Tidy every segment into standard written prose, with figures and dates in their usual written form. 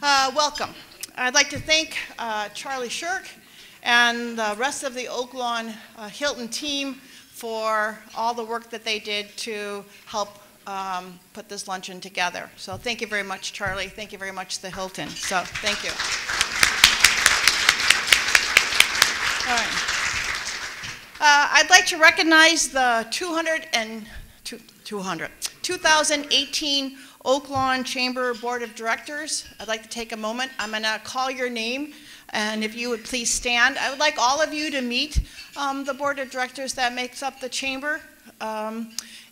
Welcome. I'd like to thank Charlie Shirk and the rest of the Oak Lawn Hilton team for all the work that they did to help put this luncheon together. So thank you very much, Charlie. Thank you very much, the Hilton. So thank you. All right. I'd like to recognize the 2018 Oak Lawn Chamber Board of Directors. I'd like to take a moment. I'm going to call your name, and if you would please stand. I would like all of you to meet the Board of Directors that makes up the Chamber.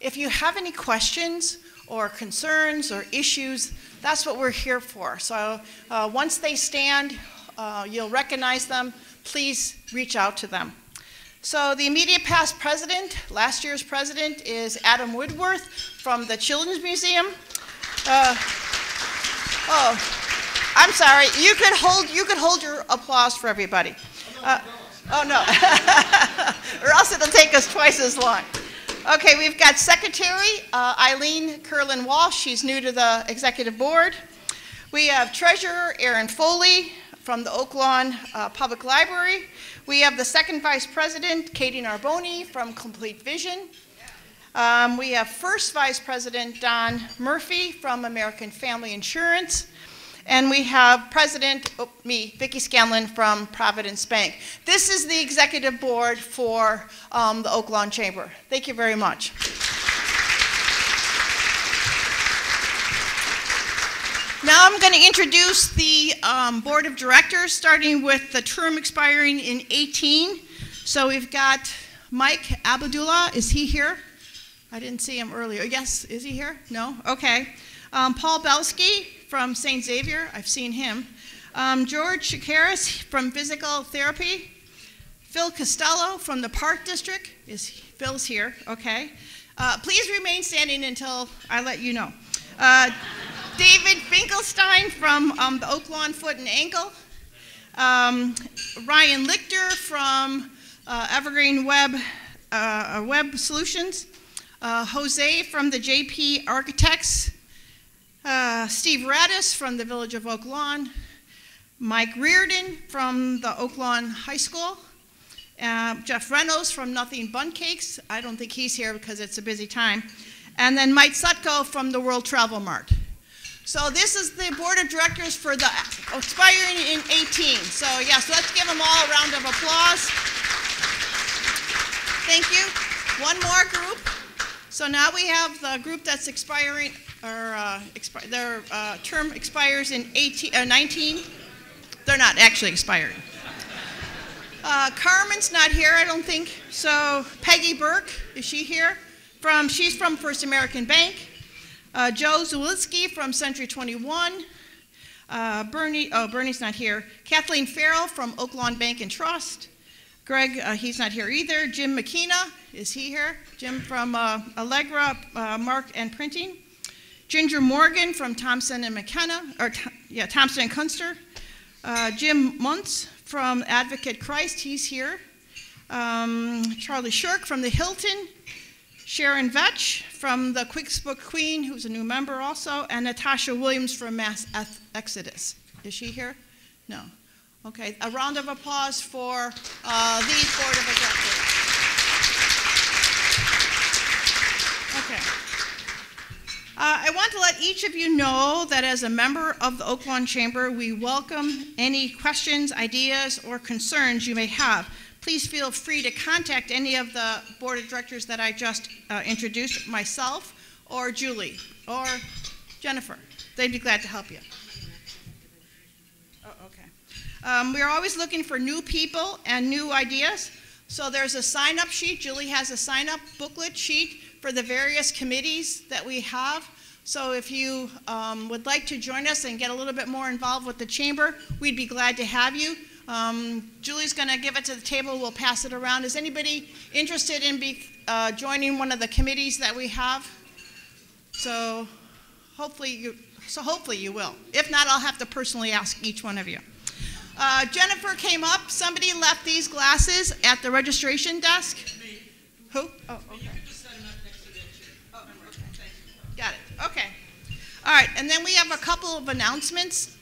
If you have any questions or concerns or issues, that's what we're here for. So once they stand, you'll recognize them. Please reach out to them. So the immediate past president, last year's president, is Adam Woodworth from the Children's Museum. Oh, I'm sorry. You could hold your applause for everybody. Oh no, or else it'll take us twice as long. Okay, we've got Secretary Eileen Curlin-Walsh. She's new to the executive board. We have Treasurer Aaron Foley from the Oak Lawn Public Library. We have the second Vice President, Katie Narboni from Complete Vision. We have First Vice President Don Murphy from American Family Insurance. And we have President, Vicki Scanlon from Providence Bank. This is the executive board for the Oak Lawn Chamber. Thank you very much. Now I'm going to introduce the board of directors, starting with the term expiring in 18. So we've got Mike Abdullah. Is he here? I didn't see him earlier. Yes, is he here? No? Okay. Paul Belsky from St. Xavier. I've seen him. George Shakaris from Physical Therapy. Phil Costello from the Park District. Phil's here. Okay. Please remain standing until I let you know. David Finkelstein from the Oak Lawn Foot and Ankle. Ryan Lichter from Evergreen Web Solutions. Jose from the JP Architects. Steve Radis from the Village of Oak Lawn. Mike Reardon from the Oak Lawn High School. Jeff Reynolds from Nothing Bun Cakes. I don't think he's here because it's a busy time. And then Mike Sutko from the World Travel Mart. So this is the board of directors for the expiring in 18. So yes, let's give them all a round of applause. Thank you. One more group. So now we have the group that's expiring, or their term expires in 19. They're not actually expiring. Carmen's not here, I don't think. So Peggy Burke, is she here? She's from First American Bank. Joe Zawilski from Century 21. Bernie's not here. Kathleen Farrell from Oak Lawn Bank and Trust. Greg, he's not here either. Jim McKenna, is he here? Jim from Allegra, Mark and Printing. Ginger Morgan from Thompson and McKenna, Thompson and Kunster. Jim Muntz from Advocate Christ, he's here. Charlie Shirk from the Hilton. Sharon Vetch from the Quicks Book Queen, who's a new member also, and Natasha Williams from Mass Exodus. Is she here? No. Okay, a round of applause for the Board of Directors. Okay. I want to let each of you know that as a member of the Oak Lawn Chamber, we welcome any questions, ideas, or concerns you may have. Please feel free to contact any of the board of directors that I just introduced, myself, or Julie, or Jennifer. They'd be glad to help you. Oh, okay. We're always looking for new people and new ideas. So there's a sign-up sheet. Julie has a sign-up booklet sheet for the various committees that we have. So if you would like to join us and get a little bit more involved with the chamber, we'd be glad to have you. Julie's going to give it to the table. We'll pass it around. Is anybody interested in joining one of the committees that we have? So hopefully you will. If not, I'll have to personally ask each one of you. Jennifer came up. Somebody left these glasses at the registration desk. Me. Who? Oh, okay. You can just set them up next to that chair. Oh, okay. Got it. Okay. All right. And then we have a couple of announcements.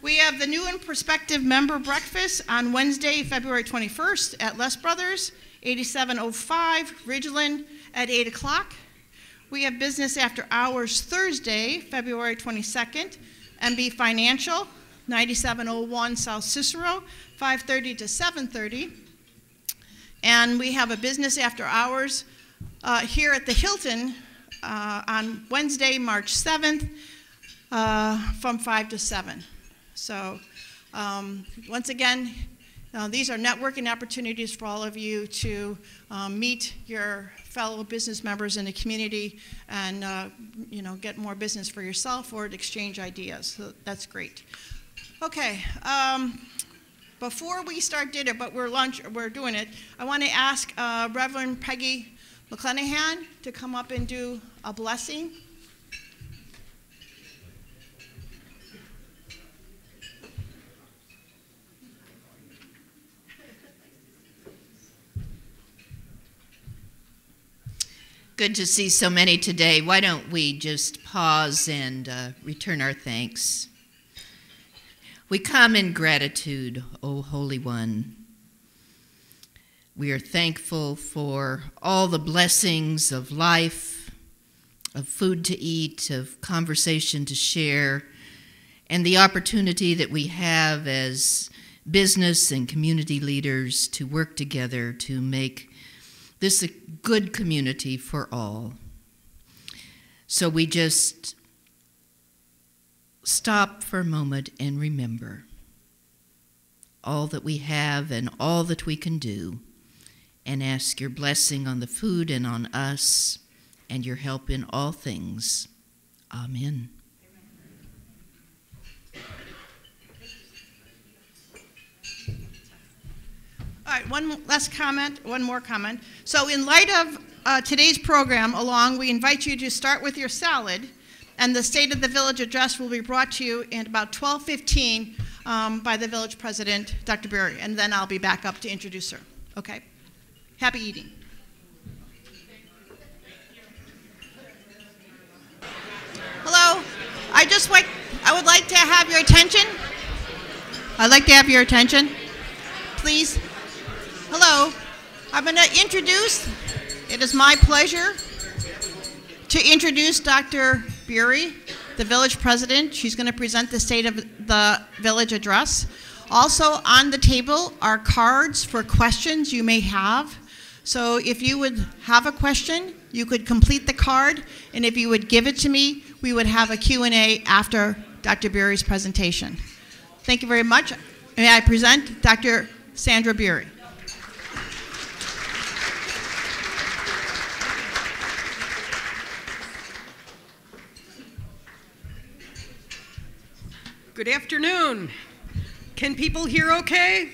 We have the new and prospective member breakfast on Wednesday, February 21st at Les Brothers, 8705 Ridgeland at 8 o'clock. We have business after hours Thursday, February 22nd, MB Financial, 9701 South Cicero, 5:30 to 7:30. And we have a business after hours here at the Hilton on Wednesday, March 7th, from 5 to 7. So once again, these are networking opportunities for all of you to meet your fellow business members in the community and get more business for yourself or to exchange ideas. So that's great. Okay. Before we start dinner, but we're doing it, I want to ask Reverend Peggy McClenahan to come up and do a blessing. Good to see so many today. Why don't we just pause and return our thanks? We come in gratitude, O Holy One. We are thankful for all the blessings of life, of food to eat, of conversation to share, and the opportunity that we have as business and community leaders to work together to make this a good community for all. So we just stop for a moment and remember all that we have and all that we can do, and ask your blessing on the food and on us, and your help in all things. Amen. All right, one more comment. So in light of today's program, we invite you to start with your salad, and the State of the Village address will be brought to you in about 12:15 by the village president, Dr. Berry, and then I'll be back up to introduce her. Okay? Happy eating. Hello. I would like to have your attention. I'd like to have your attention, please. Hello. I'm going to introduce, it is my pleasure to introduce Dr. Bury, the village president. She's going to present the State of the Village address. Also on the table are cards for questions you may have. So if you would have a question, you could complete the card, and if you would give it to me, we would have a Q&A after Dr. Bury's presentation. Thank you very much. May I present Dr. Sandra Bury. Good afternoon. Can people hear okay?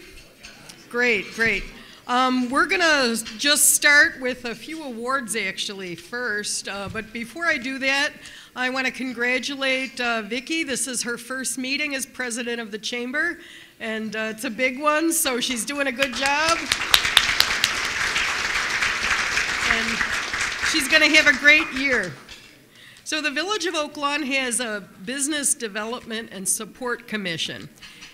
Great. We're going to just start with a few awards actually first, but before I do that, I want to congratulate Vicki. This is her first meeting as president of the chamber, and it's a big one, so she's doing a good job. And she's going to have a great year. So the Village of Oak Lawn has a Business Development and Support Commission,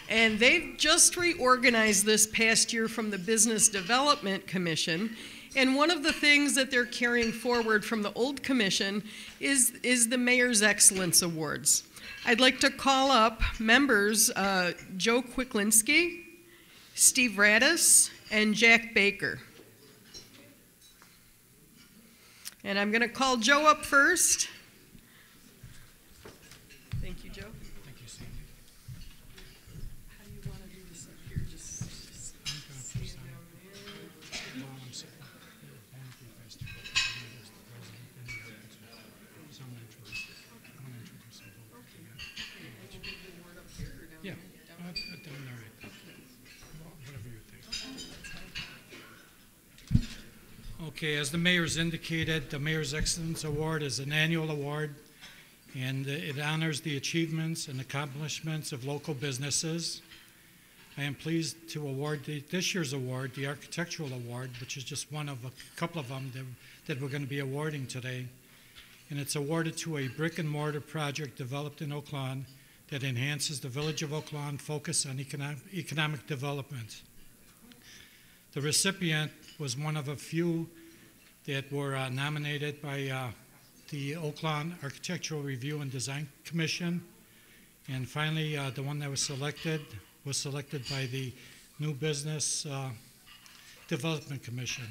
and they've just reorganized this past year from the Business Development Commission, and one of the things that they're carrying forward from the old commission is the Mayor's Excellence Awards. I'd like to call up members Joe Kwiklinski, Steve Radis, and Jack Baker. And I'm going to call Joe up first. Thank you, Joe. Thank you, Sandy. How do you want to do this up here? Just I'm going to stand down there. while I'm sitting. I want to be fast. I'm going to introduce the president and the other. So I'm going to introduce them both. Okay. And we'll give the award up here or down Yeah, there? down there. Whatever you think. Okay, as the mayor's indicated, the Mayor's Excellence Award is an annual award, and it honors the achievements and accomplishments of local businesses. I am pleased to award this year's award, the Architectural Award, which is just one of a couple of them that we're going to be awarding today. And it's awarded to a brick and mortar project developed in Oak Lawn that enhances the Village of Oak Lawn focus on economic development. The recipient was one of a few that were nominated by the Oak Lawn Architectural Review and Design Commission. And finally, the one that was selected by the New Business Development Commission.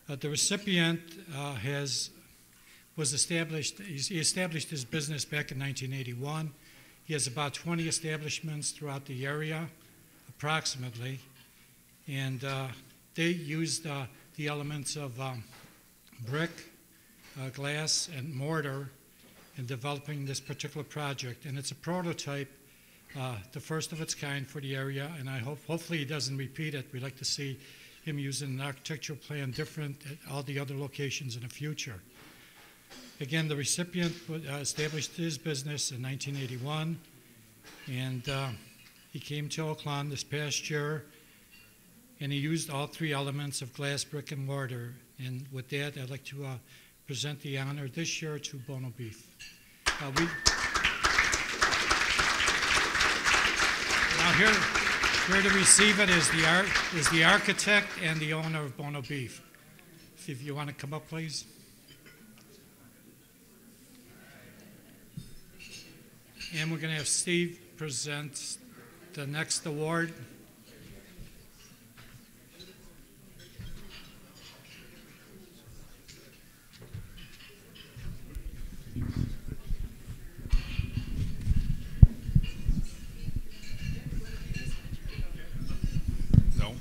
The recipient he established his business back in 1981. He has about 20 establishments throughout the area, approximately, and they used the elements of brick, glass, and mortar in developing this particular project. And it's a prototype, the first of its kind for the area, and hopefully he doesn't repeat it. We'd like to see him using an architectural plan different at all the other locations in the future. Again, the recipient established his business in 1981, and he came to Oak Lawn this past year, and he used all three elements of glass, brick, and mortar. And with that, I'd like to present the honor this year to Bono Beef. Now here to receive it is the architect and the owner of Bono Beef. If you want to come up, please. And we're going to have Steve present the next award. No.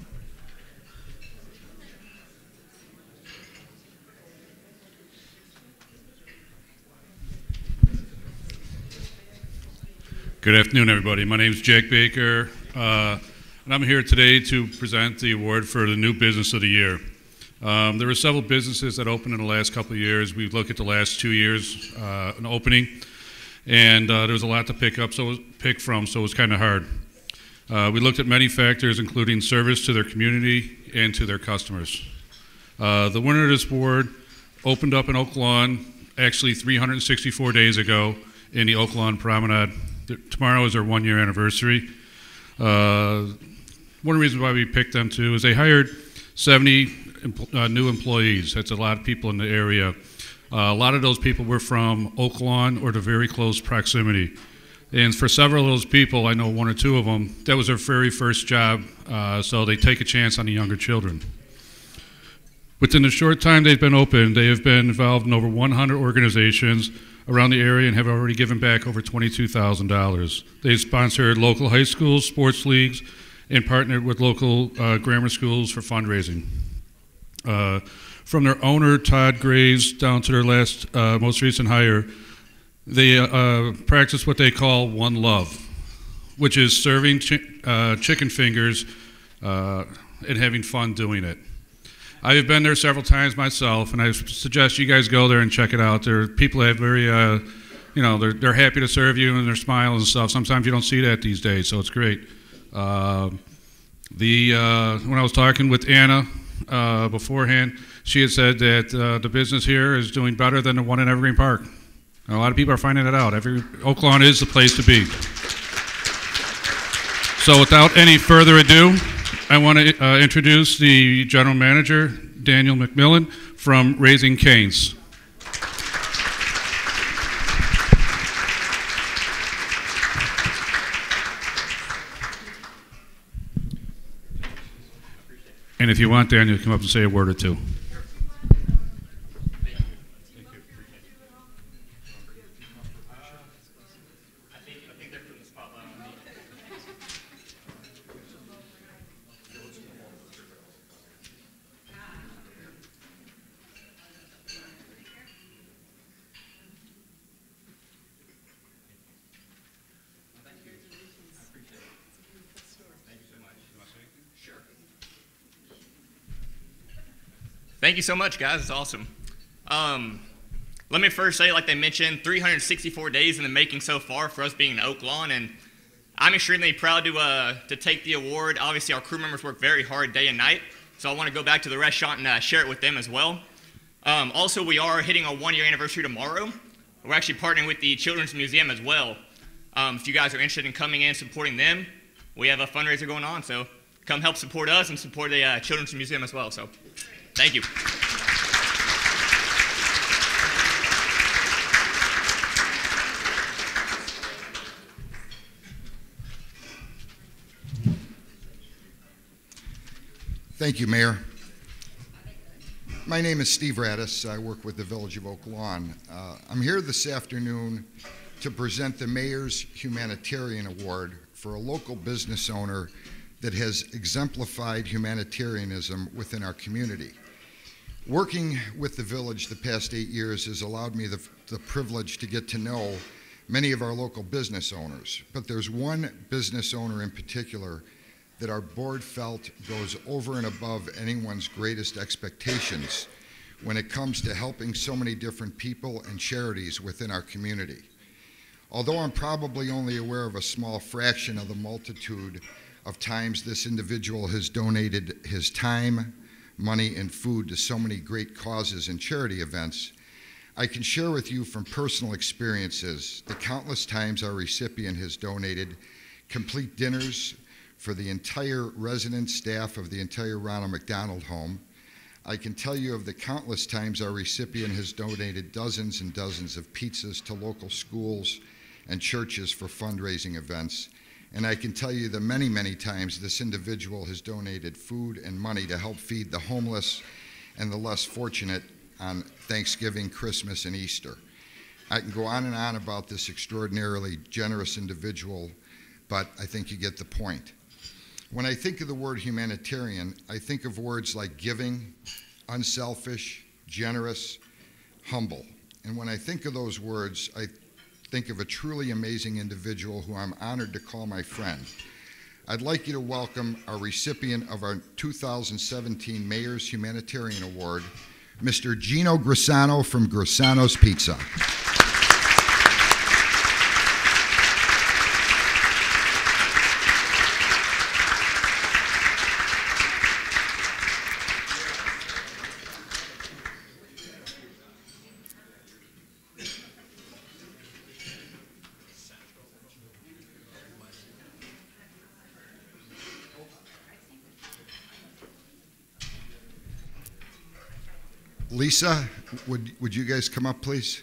Good afternoon, everybody. My name is Jack Baker, and I'm here today to present the award for the New Business of the Year. There were several businesses that opened in the last couple of years. We look at the last 2 years, an opening, and there was a lot to pick from, so it was kind of hard. We looked at many factors, including service to their community and to their customers. The winner of this award opened up in Oak Lawn, actually 364 days ago, in the Oak Lawn Promenade. Tomorrow is their 1-year anniversary. One of the reasons why we picked them too is they hired 70 new employees. That's a lot of people in the area. A lot of those people were from Oak Lawn or the very close proximity. And for several of those people, I know one or two of them, that was their very first job, so they take a chance on the younger children. Within the short time they've been open, they have been involved in over 100 organizations around the area and have already given back over $22,000. They've sponsored local high schools, sports leagues, and partnered with local grammar schools for fundraising. From their owner, Todd Graves, down to their most recent hire, they practice what they call One Love, which is serving chicken fingers and having fun doing it. I have been there several times myself, and I suggest you guys go there and check it out. There are people that have very, they're happy to serve you, and they're smiling and stuff. Sometimes you don't see that these days, so it's great. When I was talking with Anna beforehand, she had said that the business here is doing better than the one in Evergreen Park. And a lot of people are finding it out. Oak Lawn is the place to be. So without any further ado, I want to introduce the general manager, Daniel McMillan, from Raising Cane's. And if you want, Daniel, come up and say a word or two. Thank you so much, guys. It's awesome. Let me first say, like they mentioned, 364 days in the making so far for us being in Oak Lawn, and I'm extremely proud to take the award. Obviously, our crew members work very hard day and night, so I want to go back to the restaurant and share it with them as well. Also, we are hitting our 1-year anniversary tomorrow. We're actually partnering with the Children's Museum as well. If you guys are interested in coming in and supporting them, we have a fundraiser going on, so come help support us and support the Children's Museum as well. So thank you. Thank you, Mayor. My name is Steve Radis. I work with the Village of Oak Lawn. I'm here this afternoon to present the Mayor's Humanitarian Award for a local business owner that has exemplified humanitarianism within our community. Working with the village the past 8 years has allowed me the privilege to get to know many of our local business owners, but there's one business owner in particular that our board felt goes over and above anyone's greatest expectations when it comes to helping so many different people and charities within our community. Although I'm probably only aware of a small fraction of the multitude of times this individual has donated his time, money, and food to so many great causes and charity events, I can share with you from personal experiences the countless times our recipient has donated complete dinners for the entire resident staff of the entire Ronald McDonald Home. I can tell you of the countless times our recipient has donated dozens and dozens of pizzas to local schools and churches for fundraising events. And I can tell you the many, many times this individual has donated food and money to help feed the homeless and the less fortunate on Thanksgiving, Christmas, and Easter. I can go on and on about this extraordinarily generous individual, but I think you get the point. When I think of the word humanitarian, I think of words like giving, unselfish, generous, humble. And when I think of those words, I think of a truly amazing individual who I'm honored to call my friend. I'd like you to welcome our recipient of our 2017 Mayor's Humanitarian Award, Mr. Gino Grisano from Grisano's Pizza. Lisa, would you guys come up, please?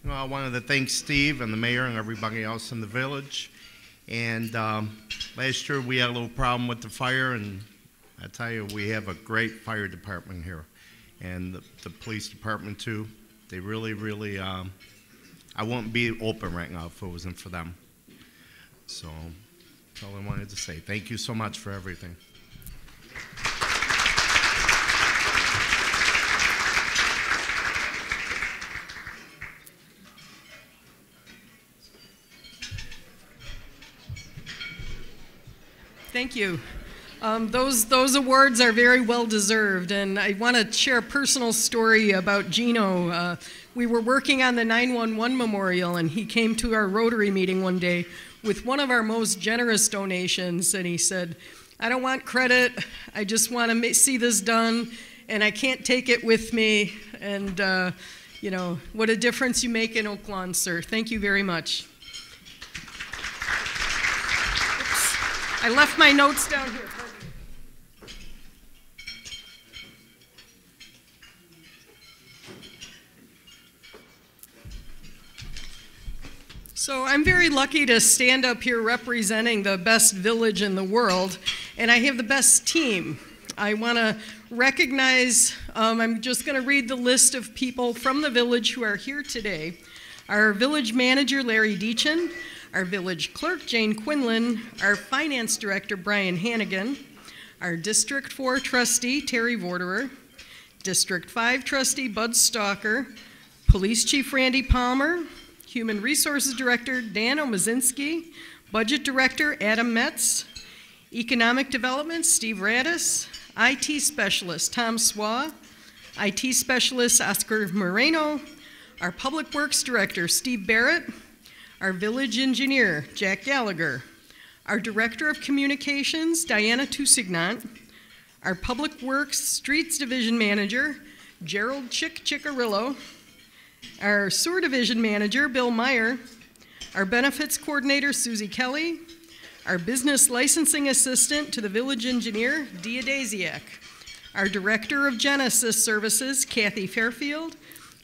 I wanted to thank Steve and the mayor and everybody else in the village. And last year we had a little problem with the fire, and I tell you, we have a great fire department here. And the police department too. They really, really, I wouldn't be open right now if it wasn't for them. So that's all I wanted to say. Thank you so much for everything. Thank you. Those awards are very well deserved, and I want to share a personal story about Gino. We were working on the 911 memorial, and he came to our Rotary meeting one day with one of our most generous donations, and he said, "I don't want credit, I just want to see this done, and I can't take it with me, and you know, what a difference you make in Oak Lawn, sir. Thank you very much." I left my notes down here. So I'm very lucky to stand up here representing the best village in the world, and I have the best team. I want to recognize, I'm just going to read the list of people from the village who are here today. Our village manager, Larry Deachin, our village clerk, Jane Quinlan, our finance director, Brian Hannigan, our District 4 trustee, Terry Vorderer, District 5 trustee, Bud Stalker, Police Chief Randy Palmer, Human Resources Director, Dan Omazinski, Budget Director, Adam Metz, Economic Development, Steve Radis, IT Specialist, Tom Swaw, IT Specialist, Oscar Moreno, our Public Works Director, Steve Barrett, our Village Engineer, Jack Gallagher, our Director of Communications, Diana Tousignant, our Public Works Streets Division Manager, Gerald Ciccarillo, our Sewer Division Manager, Bill Meyer, our Benefits Coordinator, Susie Kelly, our Business Licensing Assistant to the Village Engineer, Dia Daziak, our Director of Genesis Services, Kathy Fairfield,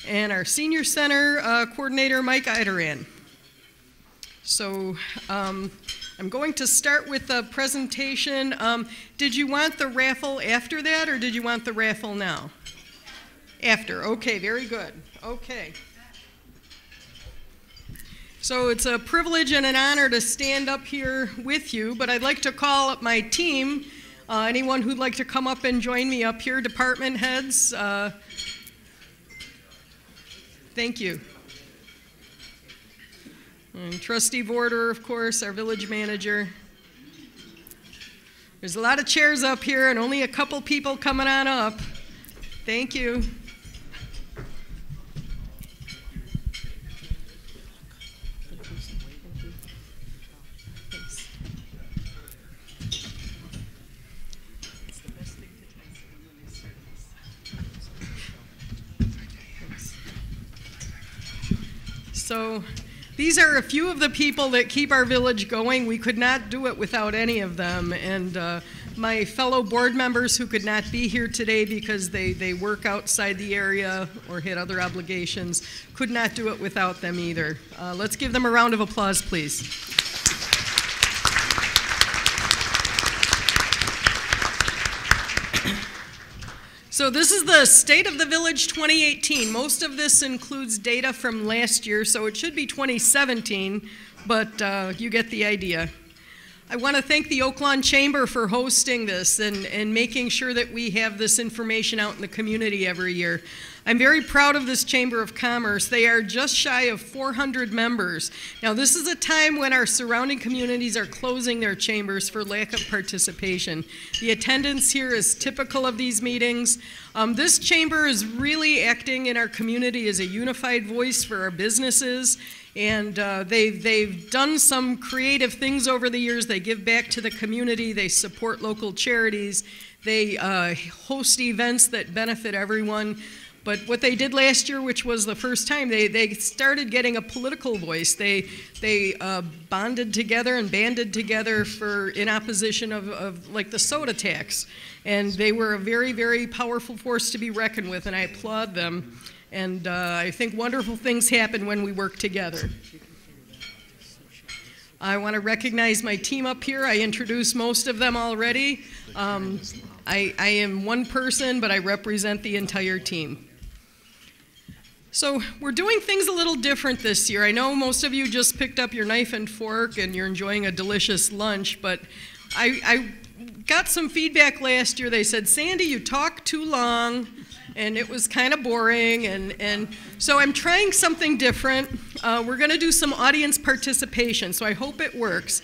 and our Senior Center Coordinator, Mike Ideran. So I'm going to start with the presentation. Did you want the raffle after that, or did you want the raffle now? After, okay, very good, okay. So it's a privilege and an honor to stand up here with you, but I'd like to call up my team. Anyone who'd like to come up and join me up here, department heads. Thank you. And Trustee Vorder, of course, our village manager. There's a lot of chairs up here and only a couple people coming on up. Thank you. So these are a few of the people that keep our village going. We could not do it without any of them. And my fellow board members who could not be here today because they work outside the area or had other obligations could not do it without them either. Let's give them a round of applause, please. So this is the State of the Village 2018. Most of this includes data from last year, so it should be 2017, but you get the idea. I want to thank the Oaklawn Chamber for hosting this and making sure that we have this information out in the community every year. I'm very proud of this Chamber of Commerce. They are just shy of 400 members. Now, this is a time when our surrounding communities are closing their chambers for lack of participation. The attendance here is typical of these meetings. This chamber is really acting in our community as a unified voice for our businesses, and they've done some creative things over the years. They give back to the community. They support local charities. They host events that benefit everyone. But what they did last year, which was the first time, they started getting a political voice. They bonded together and banded together in opposition of like the soda tax. And they were a very, very powerful force to be reckoned with, and I applaud them. And I think wonderful things happen when we work together. I want to recognize my team up here. I introduced most of them already. I am one person, but I represent the entire team. So we're doing things a little different this year. I know most of you just picked up your knife and fork and you're enjoying a delicious lunch, but I got some feedback last year. They said, Sandy, you talk too long, and it was kind of boring, and so I'm trying something different. We're going to do some audience participation, so I hope it works.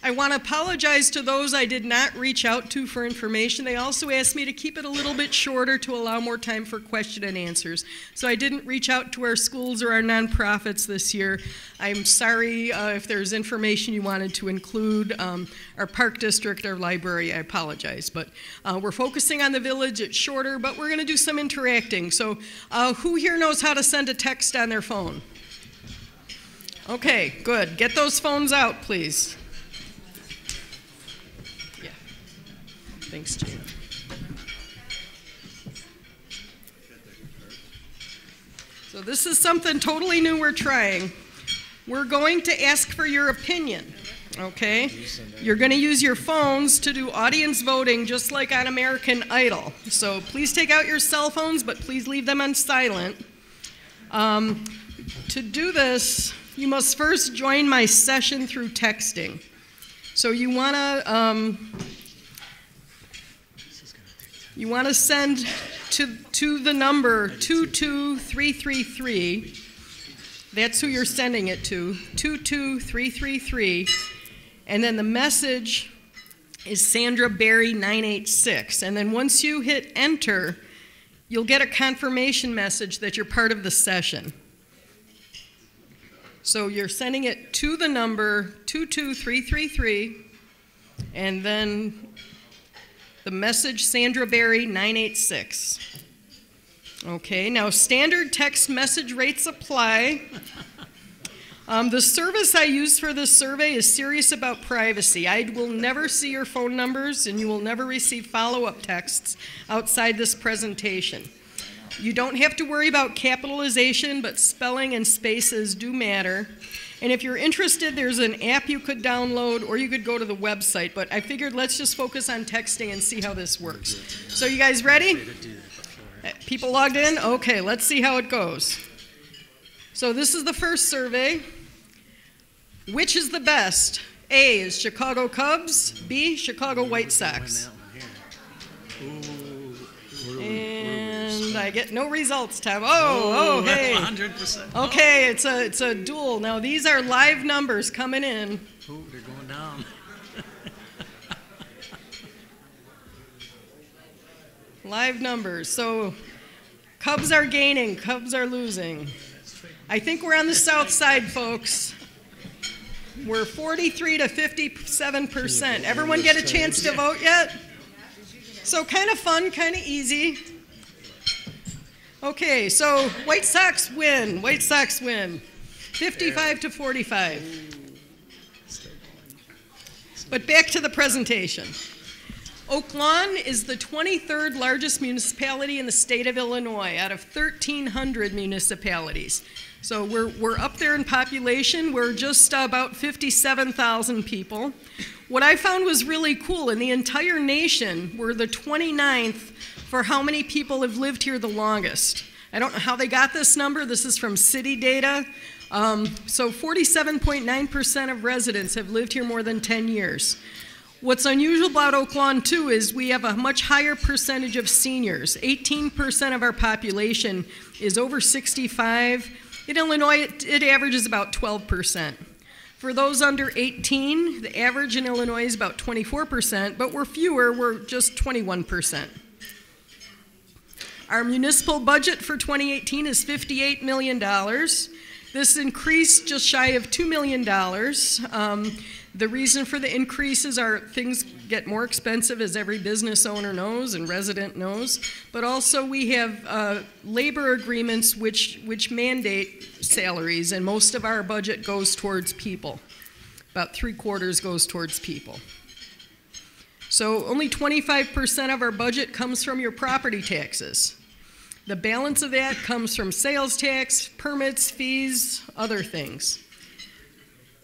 I want to apologize to those I did not reach out to for information. They also asked me to keep it a little bit shorter to allow more time for question and answers. So I didn't reach out to our schools or our nonprofits this year. I'm sorry if there's information you wanted to include. Our park district, our library, I apologize. But we're focusing on the village. It's shorter, but we're going to do some interacting. So who here knows how to send a text on their phone? Okay, good. Get those phones out, please. Thanks, Jane. So this is something totally new we're trying. We're going to ask for your opinion, okay? You're going to use your phones to do audience voting just like on American Idol. So please take out your cell phones, but please leave them on silent. To do this, you must first join my session through texting. So you want to send to the number 22333. That's who you're sending it to, 22333. And then the message is Sandra Berry 986. And then once you hit enter, you'll get a confirmation message that you're part of the session. So you're sending it to the number 22333, and then the message Sandra Berry 986. Okay, now standard text message rates apply. The service I use for this survey is serious about privacy. I will never see your phone numbers, and you will never receive follow-up texts outside this presentation. You don't have to worry about capitalization, but spelling and spaces do matter. And if you're interested, there's an app you could download, or you could go to the website. But I figured let's just focus on texting and see how this works. So you guys ready? People logged in? Okay, let's see how it goes. So this is the first survey. Which is the best? A is Chicago Cubs, B, Chicago White Sox. And I get no results, Tom. Oh, hey. 100%. Okay, it's a duel. Now these are live numbers coming in. Oh, they're going down. Live numbers. So Cubs are gaining, Cubs are losing. I think we're on the south side, folks. We're 43 to 57%. Everyone get a chance to vote yet? So kind of fun, kind of easy. Okay, so White Sox win. White Sox win. 55 to 45. But back to the presentation. Oak Lawn is the 23rd largest municipality in the state of Illinois out of 1,300 municipalities. So we're up there in population. We're just about 57,000 people. What I found was really cool. In the entire nation, we're the 29th for how many people have lived here the longest. I don't know how they got this number. This is from city data. So 47.9% of residents have lived here more than 10 years. What's unusual about Oak Lawn, too, is we have a much higher percentage of seniors. 18% of our population is over 65. In Illinois, it averages about 12%. For those under 18, the average in Illinois is about 24%, but we're fewer, we're just 21%. Our municipal budget for 2018 is $58 million. This increased just shy of $2 million. The reason for the increases are things get more expensive, as every business owner knows and resident knows, but also we have labor agreements which mandate salaries, and most of our budget goes towards people. About 3/4 goes towards people. So only 25% of our budget comes from your property taxes. The balance of that comes from sales tax, permits, fees, other things.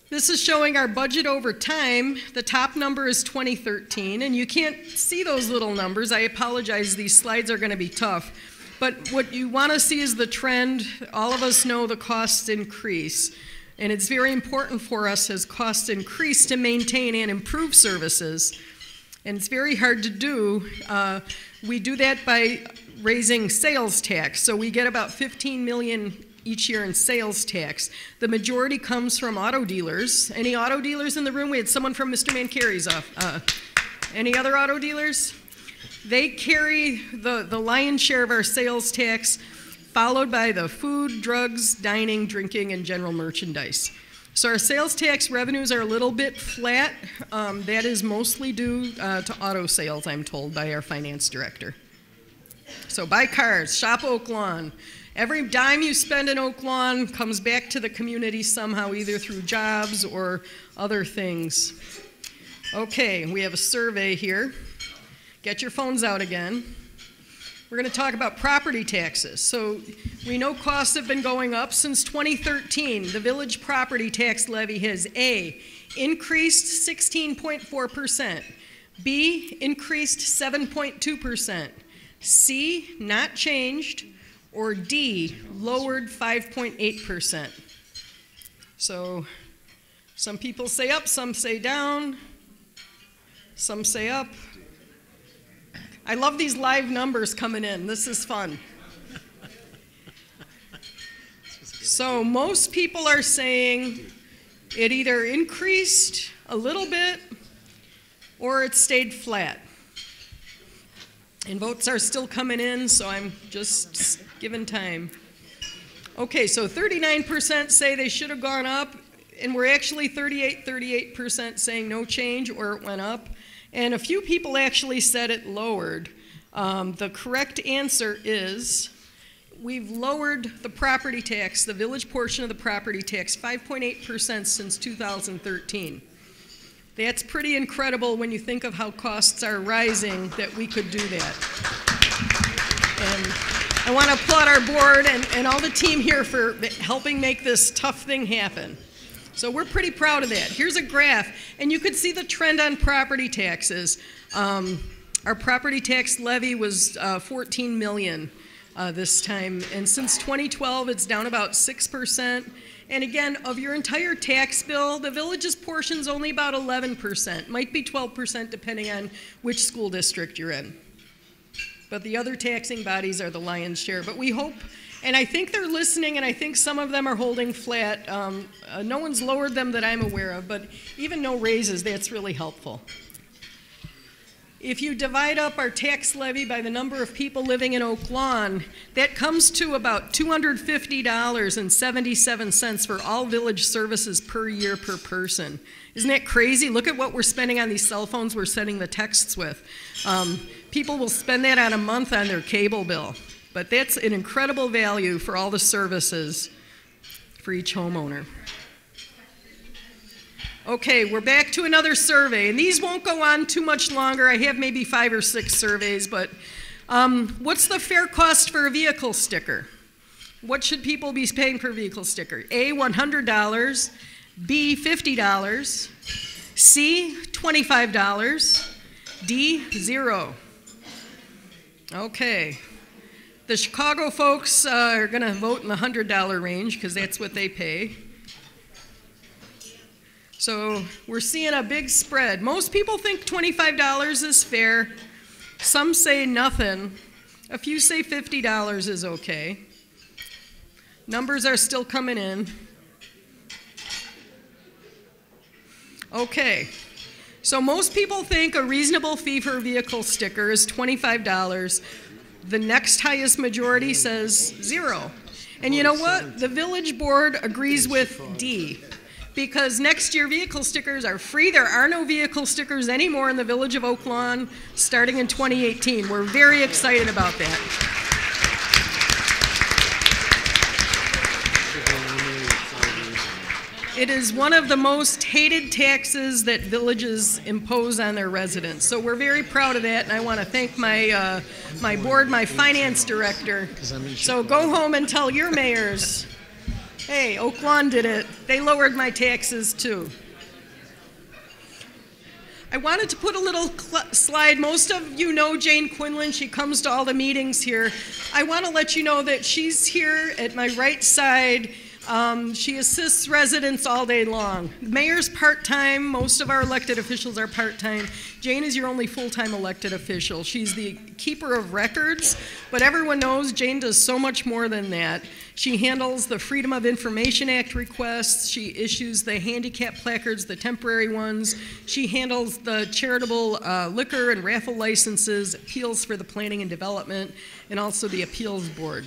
This is showing our budget over time. The top number is 2013, and you can't see those little numbers. I apologize, these slides are going to be tough. But what you want to see is the trend. All of us know the costs increase, and it's very important for us as costs increase to maintain and improve services. And it's very hard to do. We do that by raising sales tax. So we get about $15 million each year in sales tax. The majority comes from auto dealers. Any auto dealers in the room? We had someone from Mr. Mancarey's off. Any other auto dealers? They carry the lion's share of our sales tax, followed by the food, drugs, dining, drinking, and general merchandise. So our sales tax revenues are a little bit flat. That is mostly due to auto sales, I'm told, by our finance director. So buy cars, shop Oak Lawn. Every dime you spend in Oak Lawn comes back to the community somehow, either through jobs or other things. Okay, we have a survey here. Get your phones out again. We're going to talk about property taxes. So we know costs have been going up since 2013. The village property tax levy has A, increased 16.4%, B, increased 7.2%, C, not changed, or D, lowered 5.8%. So some people say up, some say down, some say up. I love these live numbers coming in. This is fun. So most people are saying it either increased a little bit or it stayed flat. And votes are still coming in, so I'm just giving time. Okay, so 39% say they should have gone up, and we're actually 38% saying no change or it went up. And a few people actually said it lowered. The correct answer is we've lowered the property tax, the village portion of the property tax, 5.8% since 2013. That's pretty incredible when you think of how costs are rising that we could do that. And I want to applaud our board and all the team here for helping make this tough thing happen. So we're pretty proud of that. Here's a graph, and you could see the trend on property taxes. Our property tax levy was 14 million this time, and since 2012, it's down about 6%. And again, of your entire tax bill, the village's portion is only about 11%. Might be 12% depending on which school district you're in. But the other taxing bodies are the lion's share. But we hope, and I think they're listening, and I think some of them are holding flat. No one's lowered them that I'm aware of, but even no raises, that's really helpful. If you divide up our tax levy by the number of people living in Oak Lawn, that comes to about $250.77 for all village services per year per person. Isn't that crazy? Look at what we're spending on these cell phones we're sending the texts with. People will spend that on a month on their cable bill. But that's an incredible value for all the services for each homeowner. Okay, we're back to another survey, and these won't go on too much longer. I have maybe 5 or 6 surveys, but what's the fair cost for a vehicle sticker? What should people be paying per vehicle sticker? A, $100, B, $50, C, $25, D, 0. Okay, the Chicago folks are gonna vote in the $100 range because that's what they pay. So we're seeing a big spread. Most people think $25 is fair. Some say nothing. A few say $50 is okay. Numbers are still coming in. Okay, so most people think a reasonable fee for a vehicle sticker is $25. The next highest majority says 0. And you know what? The village board agrees with D. Because next year vehicle stickers are free. There are no vehicle stickers anymore in the village of Oak Lawn starting in 2018. We're very excited about that. It is one of the most hated taxes that villages impose on their residents. So we're very proud of that, and I want to thank my, my board, my finance director. So go home and tell your mayors, hey, Oak Lawn did it. They lowered my taxes too. I wanted to put a little slide. Most of you know Jane Quinlan. She comes to all the meetings here. I want to let you know that she's here at my right side. She assists residents all day long. The mayor's part-time. Most of our elected officials are part-time. Jane is your only full-time elected official. She's the keeper of records, but everyone knows Jane does so much more than that. She handles the Freedom of Information Act requests. She issues the handicap placards, the temporary ones. She handles the charitable liquor and raffle licenses, appeals for the planning and development, and also the appeals board.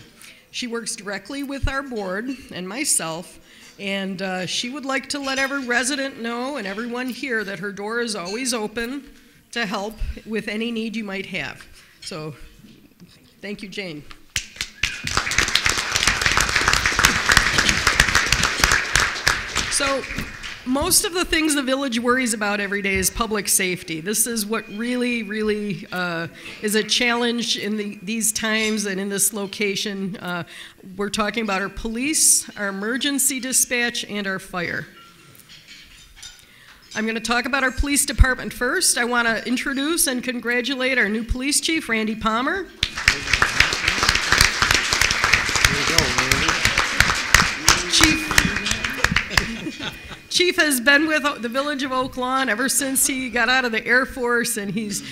She works directly with our board and myself, and she would like to let every resident know and everyone here that her door is always open to help with any need you might have. So, thank you, Jane. So, most of the things the village worries about every day is public safety. This is what really, really is a challenge in these times and in this location. We're talking about our police, our emergency dispatch, and our fire. I'm going to talk about our police department first. I want to introduce and congratulate our new police chief, Randy Palmer. Chief has been with the Village of Oak Lawn ever since he got out of the Air Force, and he's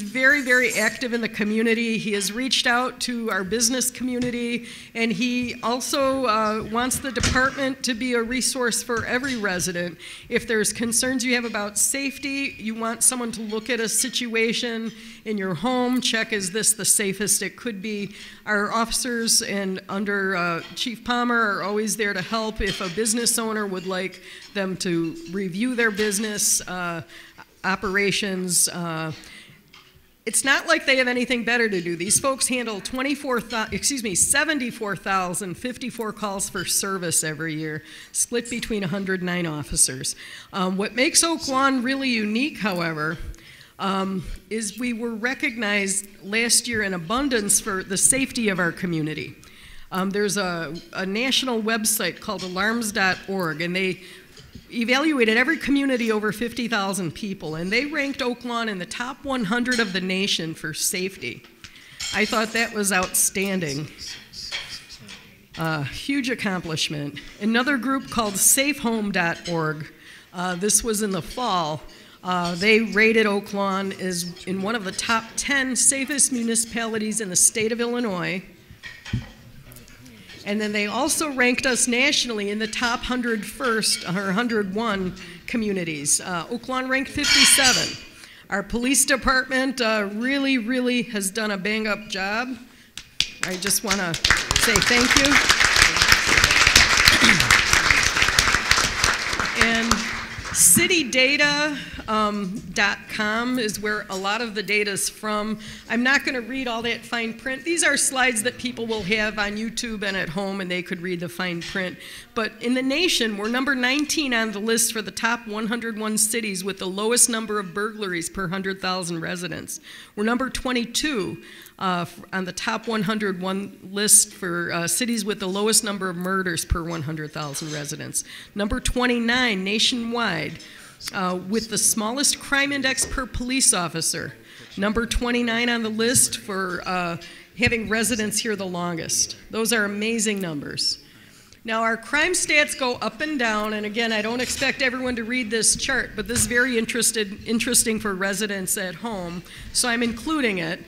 very, very active in the community. He has reached out to our business community, and he also wants the department to be a resource for every resident. If there's concerns you have about safety, you want someone to look at a situation in your home, check is this the safest it could be. Our officers and under Chief Palmer are always there to help if a business owner would like them to review their business operations. It's not like they have anything better to do. These folks handle 74,054 calls for service every year, split between 109 officers. What makes Oak Lawn really unique, however, is we were recognized last year in abundance for the safety of our community. There's a national website called alarms.org, and they evaluated every community over 50,000 people, and they ranked Oak Lawn in the top 100 of the nation for safety. I thought that was outstanding. Huge accomplishment. Another group called safehome.org, this was in the fall, they rated Oak Lawn as in one of the top 10 safest municipalities in the state of Illinois. And then they also ranked us nationally in the top 101 communities. Oak Lawn ranked 57. Our police department really, really has done a bang-up job. I just want to say thank you. And citydata.com is where a lot of the data is from. I'm not going to read all that fine print. These are slides that people will have on YouTube and at home, and they could read the fine print. But in the nation, we're number 19 on the list for the top 101 cities with the lowest number of burglaries per 100,000 residents. We're number 22 on the top 101 list for cities with the lowest number of murders per 100,000 residents. Number 29 nationwide with the smallest crime index per police officer. Number 29 on the list for having residents here the longest. Those are amazing numbers. Now our crime stats go up and down, and again, I don't expect everyone to read this chart, but this is very interesting for residents at home, so I'm including it.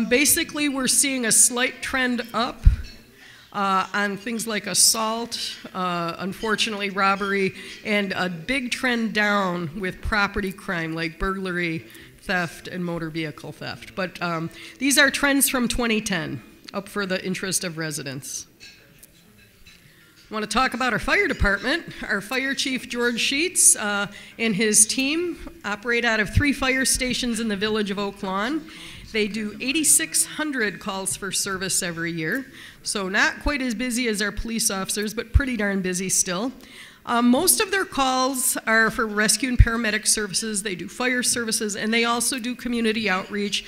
Basically, we're seeing a slight trend up on things like assault, unfortunately robbery, and a big trend down with property crime like burglary, theft, and motor vehicle theft. But these are trends from 2010, up for the interest of residents. I want to talk about our fire department. Our fire chief, George Sheets, and his team operate out of 3 fire stations in the village of Oak Lawn. They do 8,600 calls for service every year, so not quite as busy as our police officers, but pretty darn busy still. Most of their calls are for rescue and paramedic services. They do fire services, and they also do community outreach.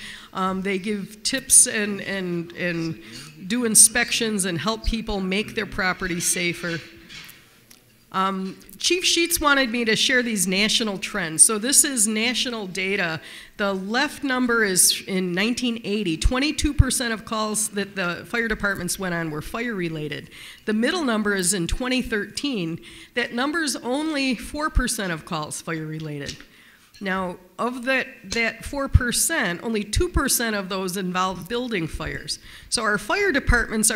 They give tips and do inspections and help people make their property safer. Chief Sheets wanted me to share these national trends. So this is national data. The left number is in 1980, 22% of calls that the fire departments went on were fire related. The middle number is in 2013. That number's only 4% of calls fire related. Now, of that 4%, only 2% of those involve building fires. So our fire departments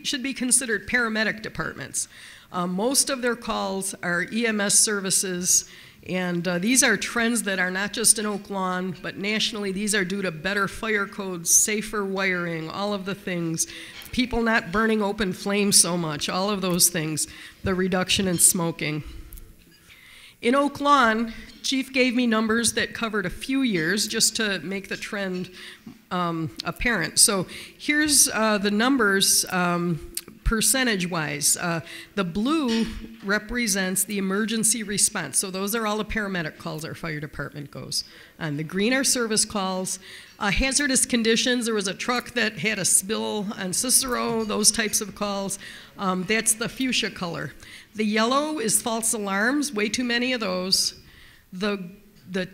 should be considered paramedic departments. Most of their calls are EMS services, and these are trends that are not just in Oak Lawn, but nationally. These are due to better fire codes, safer wiring, all of the things, people not burning open flames so much, all of those things, the reduction in smoking. In Oak Lawn, Chief gave me numbers that covered a few years just to make the trend apparent. So here's the numbers percentage-wise. The blue represents the emergency response. So those are all the paramedic calls our fire department goes. And the green are service calls. Hazardous conditions, there was a truck that had a spill on Cicero, those types of calls. That's the fuchsia color. The yellow is false alarms, way too many of those. The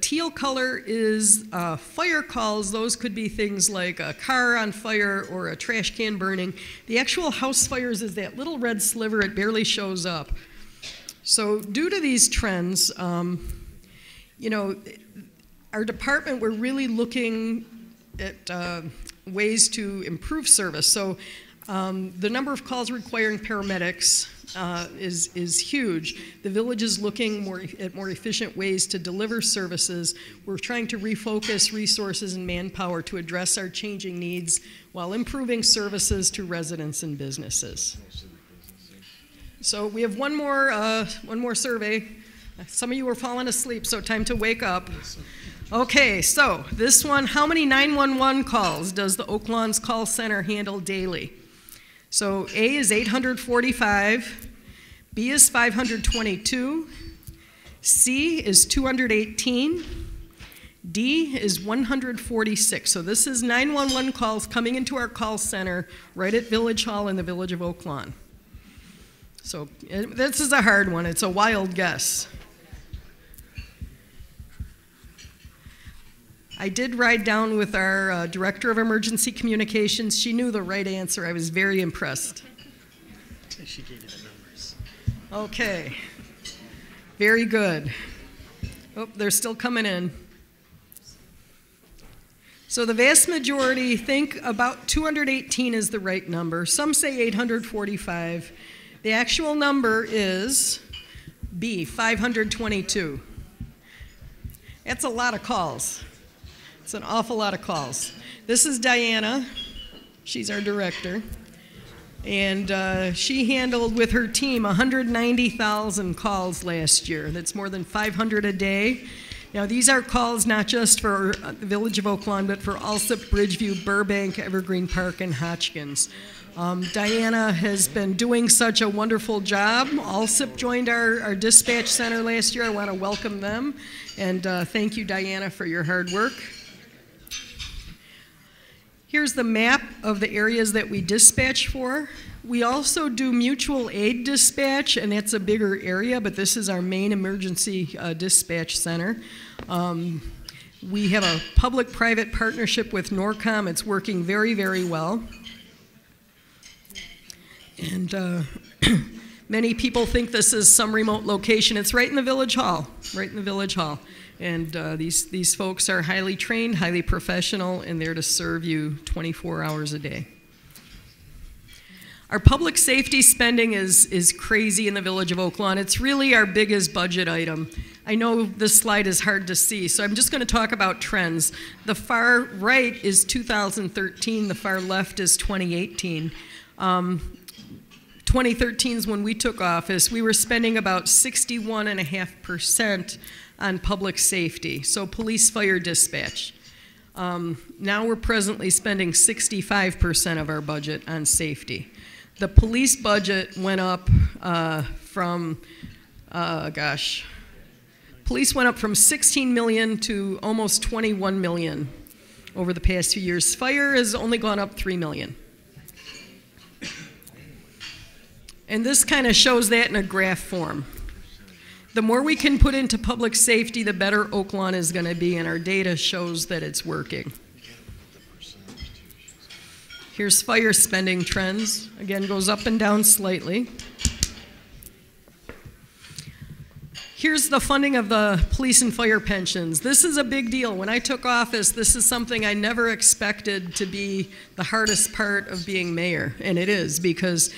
teal color is fire calls. Those could be things like a car on fire or a trash can burning. The actual house fires is that little red sliver. It barely shows up. So due to these trends, you know, our department, we're really looking at ways to improve service. So the number of calls requiring paramedics is huge. The village is looking at more efficient ways to deliver services. We're trying to refocus resources and manpower to address our changing needs while improving services to residents and businesses. So we have one more survey. Some of you are falling asleep, so time to wake up. Okay, so this one, how many 911 calls does the Oak Lawns call center handle daily? So A is 845, B is 522, C is 218, D is 146. So this is 911 calls coming into our call center right at Village Hall in the Village of Oak Lawn. So this is a hard one. It's a wild guess. I did ride down with our Director of Emergency Communications. She knew the right answer. I was very impressed. She gave you the numbers. Okay. Very good. Oh, they're still coming in. So the vast majority think about 218 is the right number. Some say 845. The actual number is B, 522. That's a lot of calls. It's an awful lot of calls. This is Diana. She's our director. And she handled with her team 190,000 calls last year. That's more than 500 a day. Now these are calls not just for the Village of Oak Lawn, but for Alsip, Bridgeview, Burbank, Evergreen Park, and Hotchkins. Diana has been doing such a wonderful job. Alsip joined our dispatch center last year. I want to welcome them. And thank you, Diana, for your hard work. Here's the map of the areas that we dispatch for. We also do mutual aid dispatch, and that's a bigger area, but this is our main emergency dispatch center. We have a public-private partnership with Norcom. It's working very, very well. And many people think this is some remote location. It's right in the Village Hall, right in the Village Hall. And these folks are highly trained, highly professional, and there to serve you 24 hours a day. Our public safety spending is crazy in the Village of Oak Lawn. It's really our biggest budget item. I know this slide is hard to see, so I'm just going to talk about trends. The far right is 2013, the far left is 2018. 2013 is when we took office. We were spending about 61.5% on public safety, so police, fire, dispatch. Now we're presently spending 65% of our budget on safety. The police budget went up police went up from 16 million to almost 21 million over the past few years. Fire has only gone up 3 million. And this kind of shows that in a graph form. The more we can put into public safety, the better Oak Lawn is going to be, and our data shows that it's working. Here's fire spending trends. Again, goes up and down slightly. Here's the funding of the police and fire pensions. This is a big deal. When I took office, this is something I never expected to be the hardest part of being mayor, and it is, because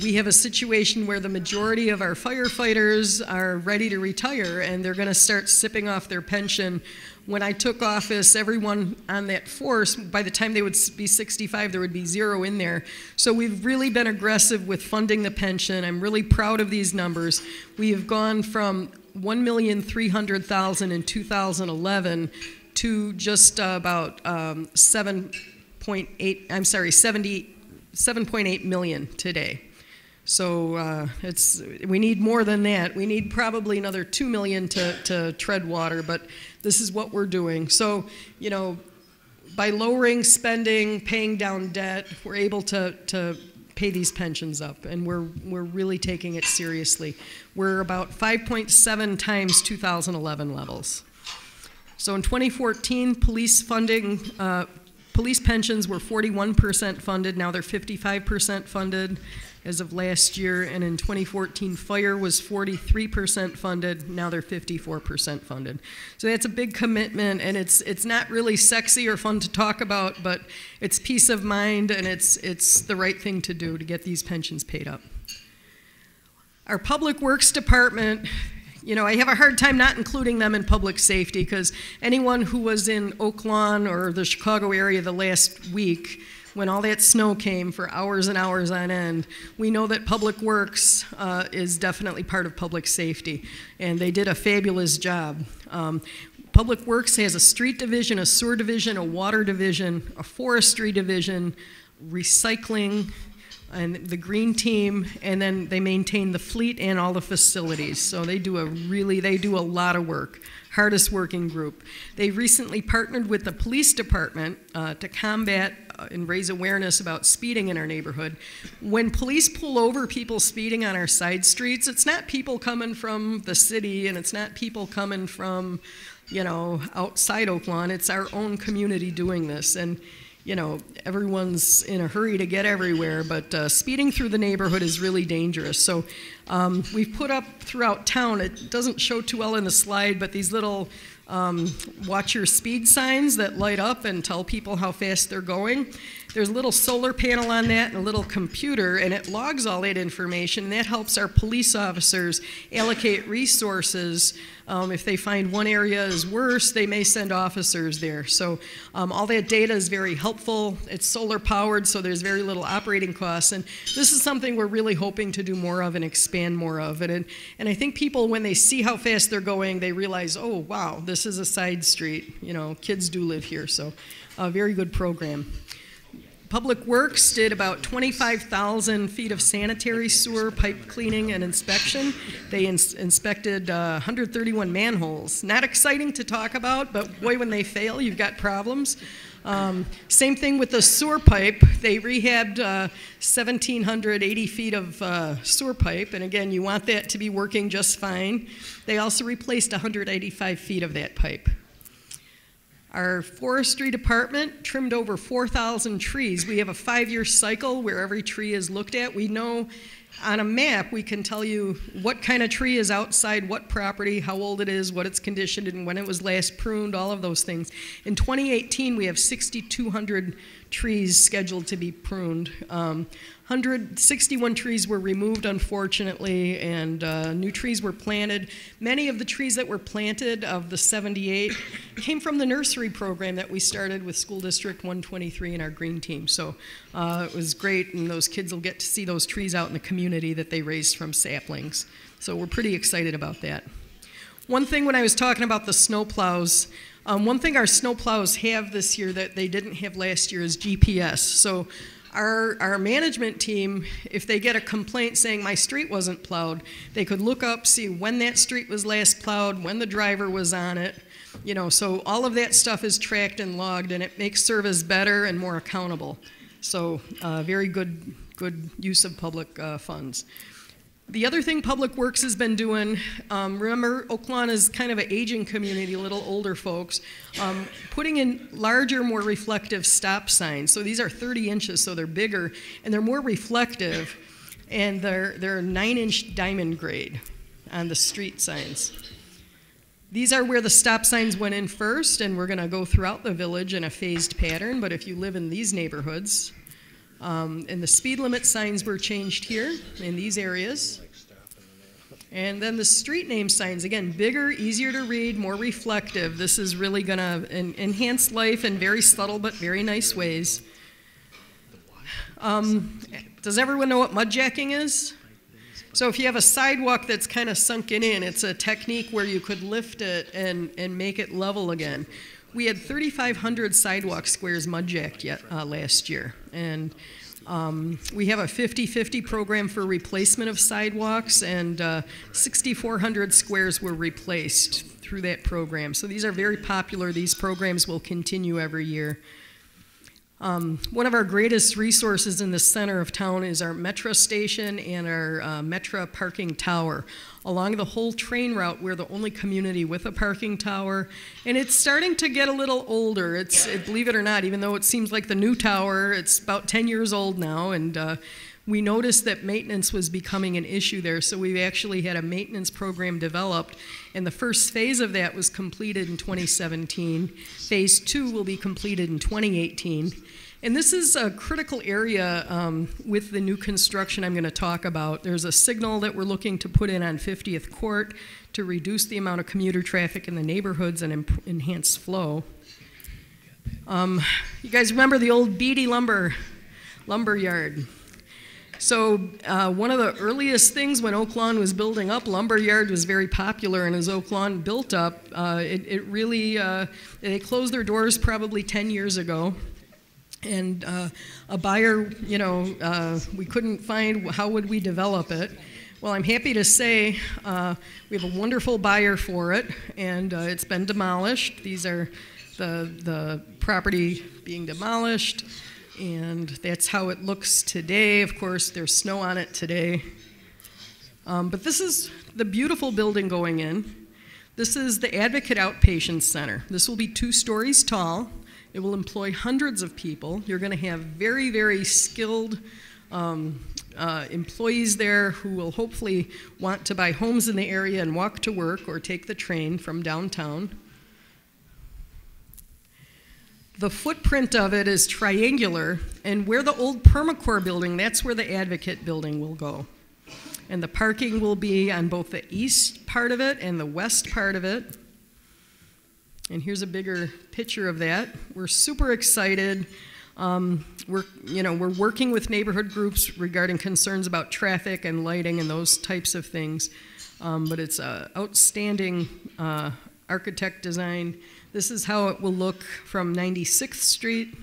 we have a situation where the majority of our firefighters are ready to retire, and they're going to start sipping off their pension. When I took office, everyone on that force, by the time they would be 65, there would be 0 in there. So we've really been aggressive with funding the pension. I'm really proud of these numbers. We have gone from 1,300,000 in 2011 to just about 7.8 million today. So we need more than that. We need probably another 2 million to tread water, but this is what we're doing. So, you know, by lowering spending, paying down debt, we're able to pay these pensions up, and we're really taking it seriously. We're about 5.7 times 2011 levels. So in 2014, police funding, police pensions were 41% funded. Now they're 55% funded. as of last year, and in 2014, fire was 43% funded. Now they're 54% funded. So that's a big commitment, and it's not really sexy or fun to talk about, but it's peace of mind, and it's the right thing to do to get these pensions paid up. Our Public Works Department, you know, I have a hard time not including them in public safety because anyone who was in Oak Lawn or the Chicago area the last week when all that snow came for hours and hours on end, we know that Public Works is definitely part of public safety, and they did a fabulous job. Public Works has a street division, a sewer division, a water division, a forestry division, recycling, and the green team, and then they maintain the fleet and all the facilities. So they do a lot of work. Hardest working group. They recently partnered with the police department to combat and raise awareness about speeding in our neighborhood. When police pull over people speeding on our side streets, it's not people coming from the city, and it's not people coming from, you know, outside Oak Lawn. It's our own community doing this. And you know, everyone's in a hurry to get everywhere, but speeding through the neighborhood is really dangerous. So we've put up throughout town, it doesn't show too well in the slide, but these little watch your speed signs that light up and tell people how fast they're going. There's a little solar panel on that and a little computer, and it logs all that information, and that helps our police officers allocate resources. If they find one area is worse, they may send officers there. So all that data is very helpful. It's solar powered, so there's very little operating costs, and this is something we're really hoping to do more of and expand more of. And I think people, when they see how fast they're going, they realize, oh, wow, this is a side street. You know, kids do live here, so a very good program. Public Works did about 25,000 feet of sanitary sewer pipe cleaning and inspection. They inspected 131 manholes. Not exciting to talk about, but boy, when they fail, you've got problems. Same thing with the sewer pipe. They rehabbed 1,780 feet of sewer pipe, and again, you want that to be working just fine. They also replaced 185 feet of that pipe. Our forestry department trimmed over 4,000 trees. We have a 5-year cycle where every tree is looked at. We know on a map, we can tell you what kind of tree is outside what property, how old it is, what its condition, and when it was last pruned, all of those things. In 2018, we have 6,200 trees scheduled to be pruned. 161 trees were removed, unfortunately, and new trees were planted. Many of the trees that were planted, of the 78, came from the nursery program that we started with School District 123 and our green team. So it was great, and those kids will get to see those trees out in the community that they raised from saplings. So we're pretty excited about that. One thing when I was talking about the snowplows, one thing our snowplows have this year that they didn't have last year is GPS. So our management team, if they get a complaint saying my street wasn't plowed, they could look up, see when that street was last plowed, when the driver was on it, you know, so all of that stuff is tracked and logged, and it makes service better and more accountable. So very good use of public funds. The other thing Public Works has been doing, remember Oak Lawn is kind of an aging community, a little older folks, putting in larger, more reflective stop signs. So these are 30 inches, so they're bigger, and they're more reflective, and they're 9-inch diamond grade on the street signs. These are where the stop signs went in first, and we're gonna go throughout the village in a phased pattern, but if you live in these neighborhoods, and the speed limit signs were changed here in these areas. And then the street name signs, again, bigger, easier to read, more reflective. This is really going to enhance life in very subtle but very nice ways. Does everyone know what mudjacking is? So if you have a sidewalk that's kind of sunken in, it's a technique where you could lift it and make it level again. We had 3,500 sidewalk squares mudjacked last year, and we have a 50-50 program for replacement of sidewalks, and 6,400 squares were replaced through that program. So these are very popular. These programs will continue every year. One of our greatest resources in the center of town is our Metro station and our Metro parking tower. Along the whole train route, we're the only community with a parking tower, and it's starting to get a little older. Believe it or not, even though it seems like the new tower, it's about 10 years old now, and we noticed that maintenance was becoming an issue there, so we actually had a maintenance program developed, and the first phase of that was completed in 2017. Phase 2 will be completed in 2018. And this is a critical area with the new construction I'm going to talk about. There's a signal that we're looking to put in on 50th Court to reduce the amount of commuter traffic in the neighborhoods and enhance flow. You guys remember the old Beatty lumber yard? So one of the earliest things when Oak Lawn was building up, lumberyard was very popular, and as Oak Lawn built up, they closed their doors probably 10 years ago. And a buyer, we couldn't find how would we develop it. Well, I'm happy to say we have a wonderful buyer for it, and it's been demolished. These are the property being demolished, and that's how it looks today. Of course, there's snow on it today. But this is the beautiful building going in. This is the Advocate Outpatient Center. This will be 2 stories tall. It will employ hundreds of people. You're going to have very, very skilled employees there who will hopefully want to buy homes in the area and walk to work or take the train from downtown. The footprint of it is triangular, and where the old Permacore building, that's where the Advocate building will go. And the parking will be on both the east part of it and the west part of it. And here's a bigger picture of that. We're super excited. We're working with neighborhood groups regarding concerns about traffic and lighting and those types of things. But it's an outstanding architect design. This is how it will look from 96th Street.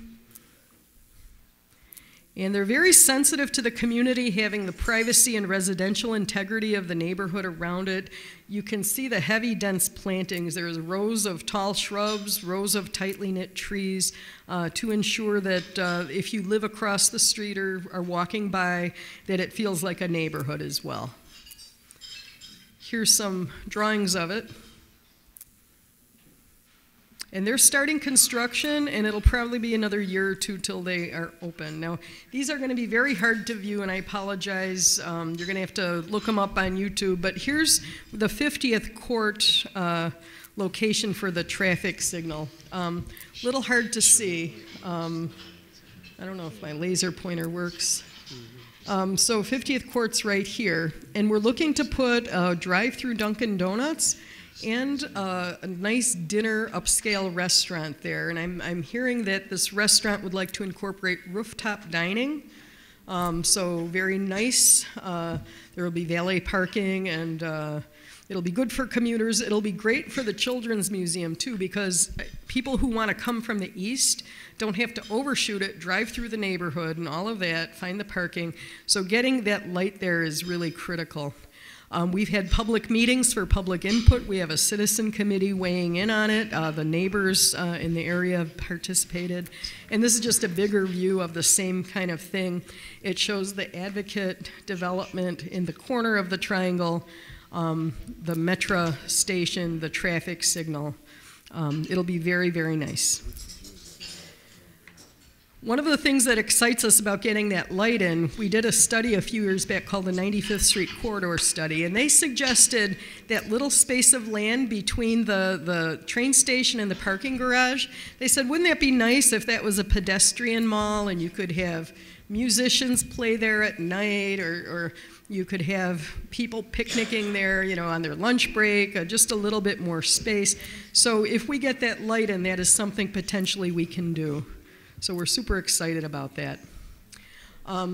And they're very sensitive to the community, having the privacy and residential integrity of the neighborhood around it. You can see the heavy, dense plantings. There's rows of tall shrubs, rows of tightly knit trees to ensure that if you live across the street or are walking by, that it feels like a neighborhood as well. Here's some drawings of it. And they're starting construction, and it'll probably be another year or 2 till they are open. Now, these are going to be very hard to view, and I apologize. You're going to have to look them up on YouTube. But here's the 50th Court location for the traffic signal. Little hard to see. I don't know if my laser pointer works. So 50th Court's right here, and we're looking to put a drive-through Dunkin' Donuts and a nice dinner upscale restaurant there. And I'm hearing that this restaurant would like to incorporate rooftop dining. So very nice. There will be valet parking, and it'll be good for commuters. It'll be great for the Children's Museum too, because people who want to come from the east don't have to overshoot it, drive through the neighborhood and all of that, find the parking. So getting that light there is really critical. We've had public meetings for public input. We have a citizen committee weighing in on it. The neighbors in the area have participated. And this is just a bigger view of the same kind of thing. It shows the Advocate development in the corner of the triangle, the Metro station, the traffic signal. It'll be very, very nice. One of the things that excites us about getting that light in, we did a study a few years back called the 95th Street Corridor Study, and they suggested that little space of land between the train station and the parking garage. They said, wouldn't that be nice if that was a pedestrian mall and you could have musicians play there at night, or you could have people picnicking there, on their lunch break, just a little bit more space. So if we get that light in, that is something potentially we can do. So we're super excited about that.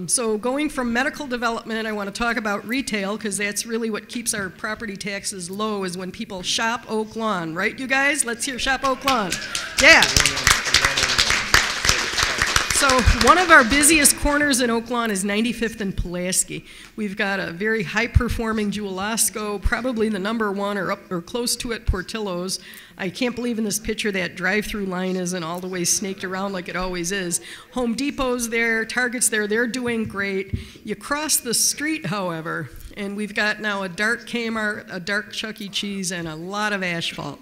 So going from medical development, I want to talk about retail, because that's really what keeps our property taxes low, is when people shop Oak Lawn. Right, you guys? Let's hear Shop Oak Lawn. Yeah. So one of our busiest corners in Oak Lawn is 95th and Pulaski. We've got a very high-performing Jewel-Osco, probably the #1 or close to it, Portillo's. I can't believe in this picture that drive-through line isn't all the way snaked around like it always is. Home Depot's there, Target's there, they're doing great. You cross the street, however, and we've got now a dark Kmart, a dark Chuck E. Cheese, and a lot of asphalt.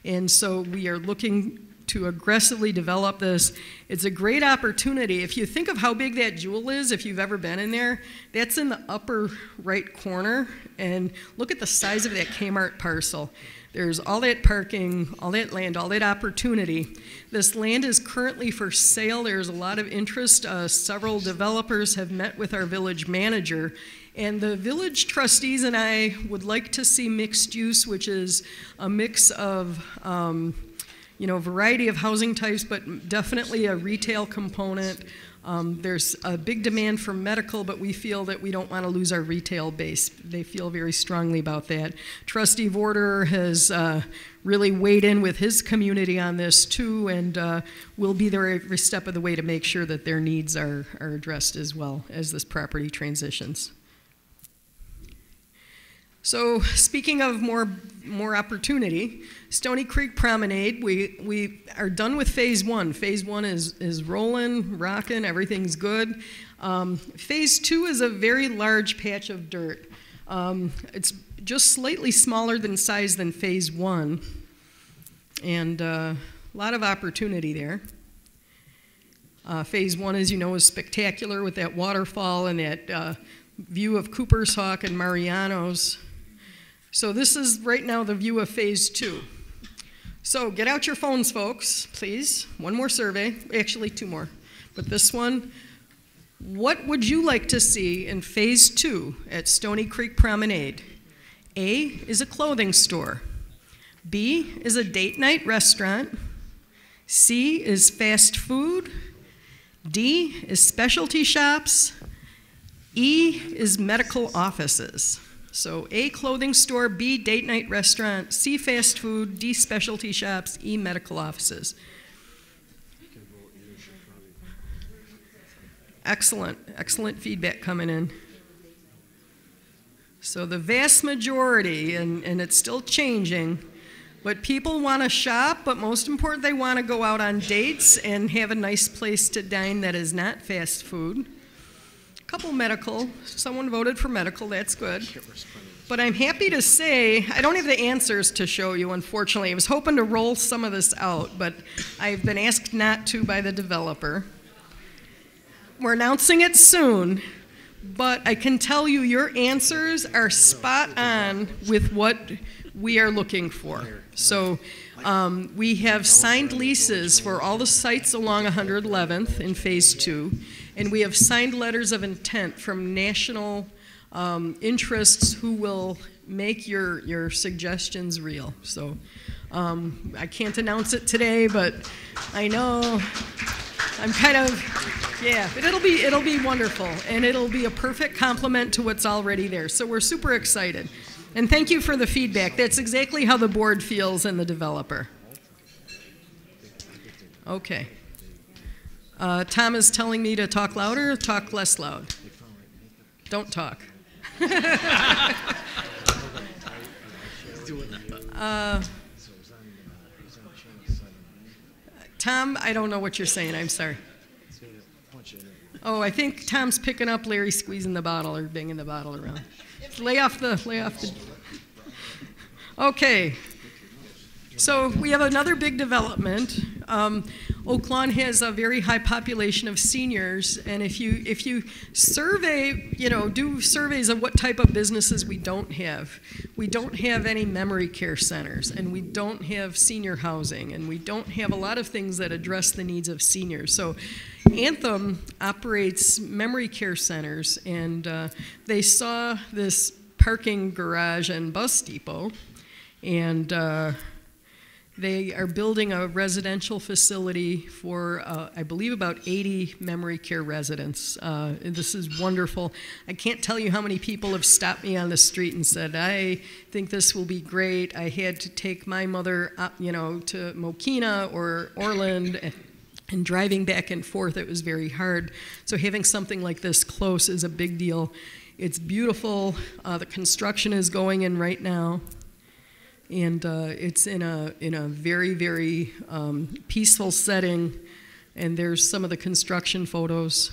And so we are looking to aggressively develop this. It's a great opportunity. If you think of how big that jewel is, if you've ever been in there, that's in the upper right corner. And look at the size of that Kmart parcel. There's all that parking, all that land, all that opportunity. This land is currently for sale. There's a lot of interest. Several developers have met with our village manager. And the village trustees and I would like to see mixed use, which is a mix of, variety of housing types, but definitely a retail component. There's a big demand for medical, but we feel that we don't want to lose our retail base. They feel very strongly about that. Trustee Vorder has really weighed in with his community on this too, and we'll be there every step of the way to make sure that their needs are addressed as well as this property transitions. So speaking of more opportunity, Stony Creek Promenade, we are done with phase one. Phase one is rolling, rocking, everything's good. Phase two is a very large patch of dirt. It's just slightly smaller in size than phase one, and a lot of opportunity there. Phase one, as you know, is spectacular with that waterfall and that view of Cooper's Hawk and Mariano's. So this is right now the view of phase two. So get out your phones, folks, please. One more survey, actually two more. But this one, what would you like to see in phase two at Stony Creek Promenade? A is a clothing store. B is a date night restaurant. C is fast food. D is specialty shops. E is medical offices. So A, clothing store, B, date night restaurant, C, fast food, D, specialty shops, E, medical offices. Excellent, excellent feedback coming in. So the vast majority, and it's still changing, but people want to shop, but most important, they want to go out on dates and have a nice place to dine that is not fast food. Couple medical, someone voted for medical, that's good. But I'm happy to say, I don't have the answers to show you, unfortunately. I was hoping to roll some of this out, but I've been asked not to by the developer. We're announcing it soon, but I can tell you your answers are spot on with what we are looking for. So we have signed leases for all the sites along 111th in phase two. And we have signed letters of intent from national interests who will make your suggestions real. So I can't announce it today, but I know I'm kind of, yeah, but it'll be wonderful, and it'll be a perfect complement to what's already there. So we're super excited. And thank you for the feedback. That's exactly how the board feels and the developer. Okay. Tom is telling me to talk louder, talk less loud. Don't talk. Tom, I don't know what you're saying. I'm sorry. Oh, I think Tom's picking up Larry squeezing the bottle or banging the bottle around. Lay off the. Okay. So we have another big development. Oak Lawn has a very high population of seniors, and if you survey, do surveys of what type of businesses we don't have. We don't have any memory care centers, and we don't have senior housing, and we don't have a lot of things that address the needs of seniors. So Anthem operates memory care centers, and they saw this parking garage and bus depot, and they are building a residential facility for, I believe, about 80 memory care residents. This is wonderful. I can't tell you how many people have stopped me on the street and said, I think this will be great. I had to take my mother, to Mokina or Orland, and driving back and forth, it was very hard. So having something like this close is a big deal. It's beautiful. The construction is going in right now. And it's in a very, very peaceful setting, and there's some of the construction photos.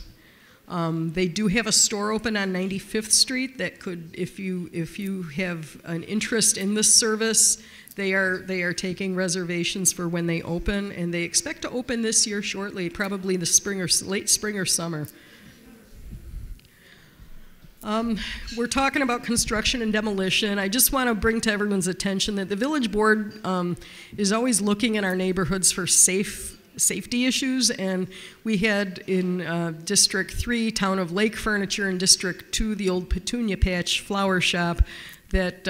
They do have a store open on 95th Street that could, if you have an interest in this service, They are taking reservations for when they open, and they expect to open this year shortly, probably the spring or late spring or summer. We're talking about construction and demolition. I just want to bring to everyone's attention that the village board is always looking in our neighborhoods for safety issues, and we had in District 3, Town of Lake Furniture, and District 2, the old Petunia Patch flower shop, that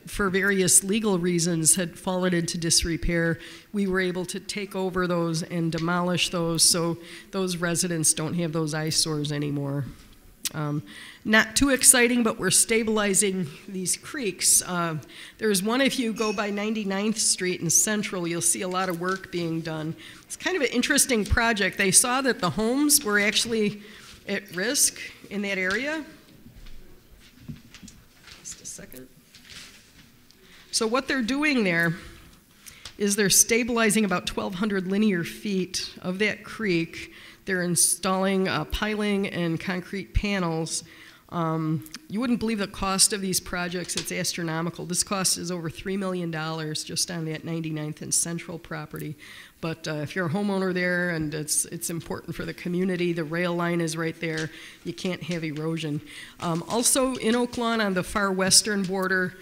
for various legal reasons had fallen into disrepair. We were able to take over those and demolish those so those residents don't have those eyesores anymore. Not too exciting, but we're stabilizing these creeks. There's one, if you go by 99th Street in Central, you'll see a lot of work being done. It's kind of an interesting project. They saw that the homes were actually at risk in that area. Just a second. So what they're doing there is they're stabilizing about 1,200 linear feet of that creek. They're installing piling and concrete panels. You wouldn't believe the cost of these projects. It's astronomical. This cost is over $3 million just on that 99th and Central property. But if you're a homeowner there and it's important for the community, the rail line is right there. You can't have erosion. Also in Oak Lawn on the far western border,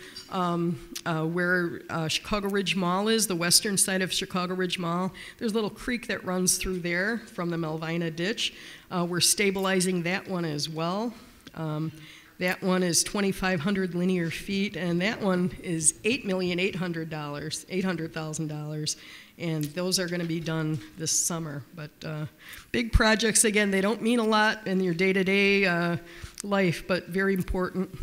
where Chicago Ridge Mall is, the western side of Chicago Ridge Mall, there's a little creek that runs through there from the Melvina ditch. We're stabilizing that one as well. That one is 2,500 linear feet, and that one is $8,800,000, and those are going to be done this summer. But big projects, again, they don't mean a lot in your day-to-day life, but very important.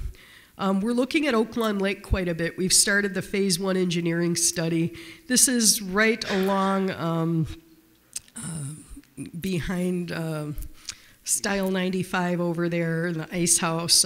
We're looking at Oak Lawn Lake quite a bit. We've started the Phase 1 engineering study. This is right along behind Style 95 over there in the ice house.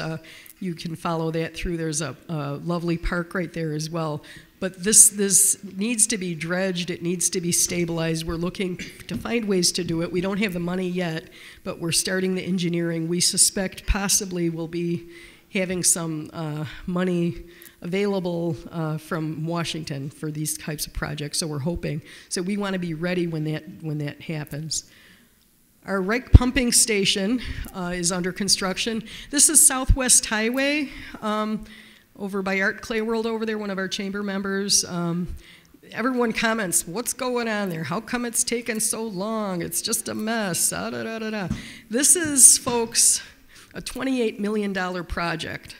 You can follow that through. There's a lovely park right there as well. But this needs to be dredged. It needs to be stabilized. We're looking to find ways to do it. We don't have the money yet, but we're starting the engineering. We suspect possibly we'll be having some money available from Washington for these types of projects, so we're hoping. So we want to be ready when that happens. Our Reich pumping station is under construction. This is Southwest Highway over by Art Clay World over there, one of our chamber members. Everyone comments, what's going on there? How come it's taken so long? It's just a mess. This is, folks, a $28 million project.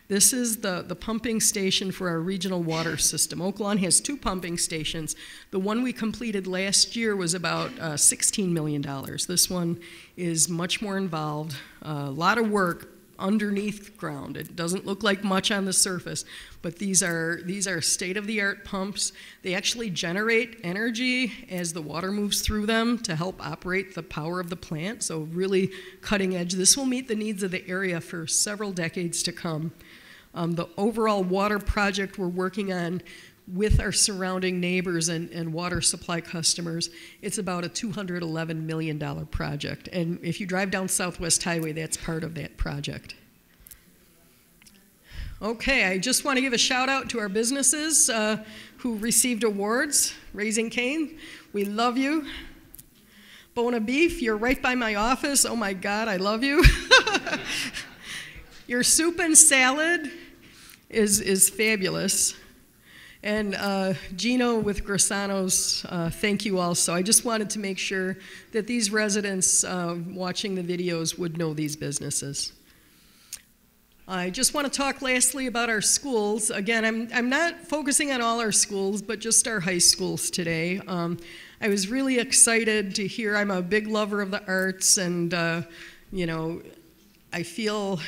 This is the pumping station for our regional water system. Oak Lawn has 2 pumping stations. The one we completed last year was about $16 million. This one is much more involved, a lot of work underneath ground. It doesn't look like much on the surface, but these are state-of-the-art pumps. They actually generate energy as the water moves through them to help operate the power of the plant, so really cutting edge. This will meet the needs of the area for several decades to come. The overall water project we're working on with our surrounding neighbors and water supply customers, it's about a $211 million project. And if you drive down Southwest Highway, that's part of that project. Okay, I just want to give a shout out to our businesses who received awards. Raising Cane, we love you. Bona Beef, you're right by my office. Oh my God, I love you. Your soup and salad is fabulous. And Gino with Grasano's, thank you also. I just wanted to make sure that these residents watching the videos would know these businesses. I just want to talk lastly about our schools. Again, I'm not focusing on all our schools, but just our high schools today. I was really excited to hear, I'm a big lover of the arts, and you know, I feel,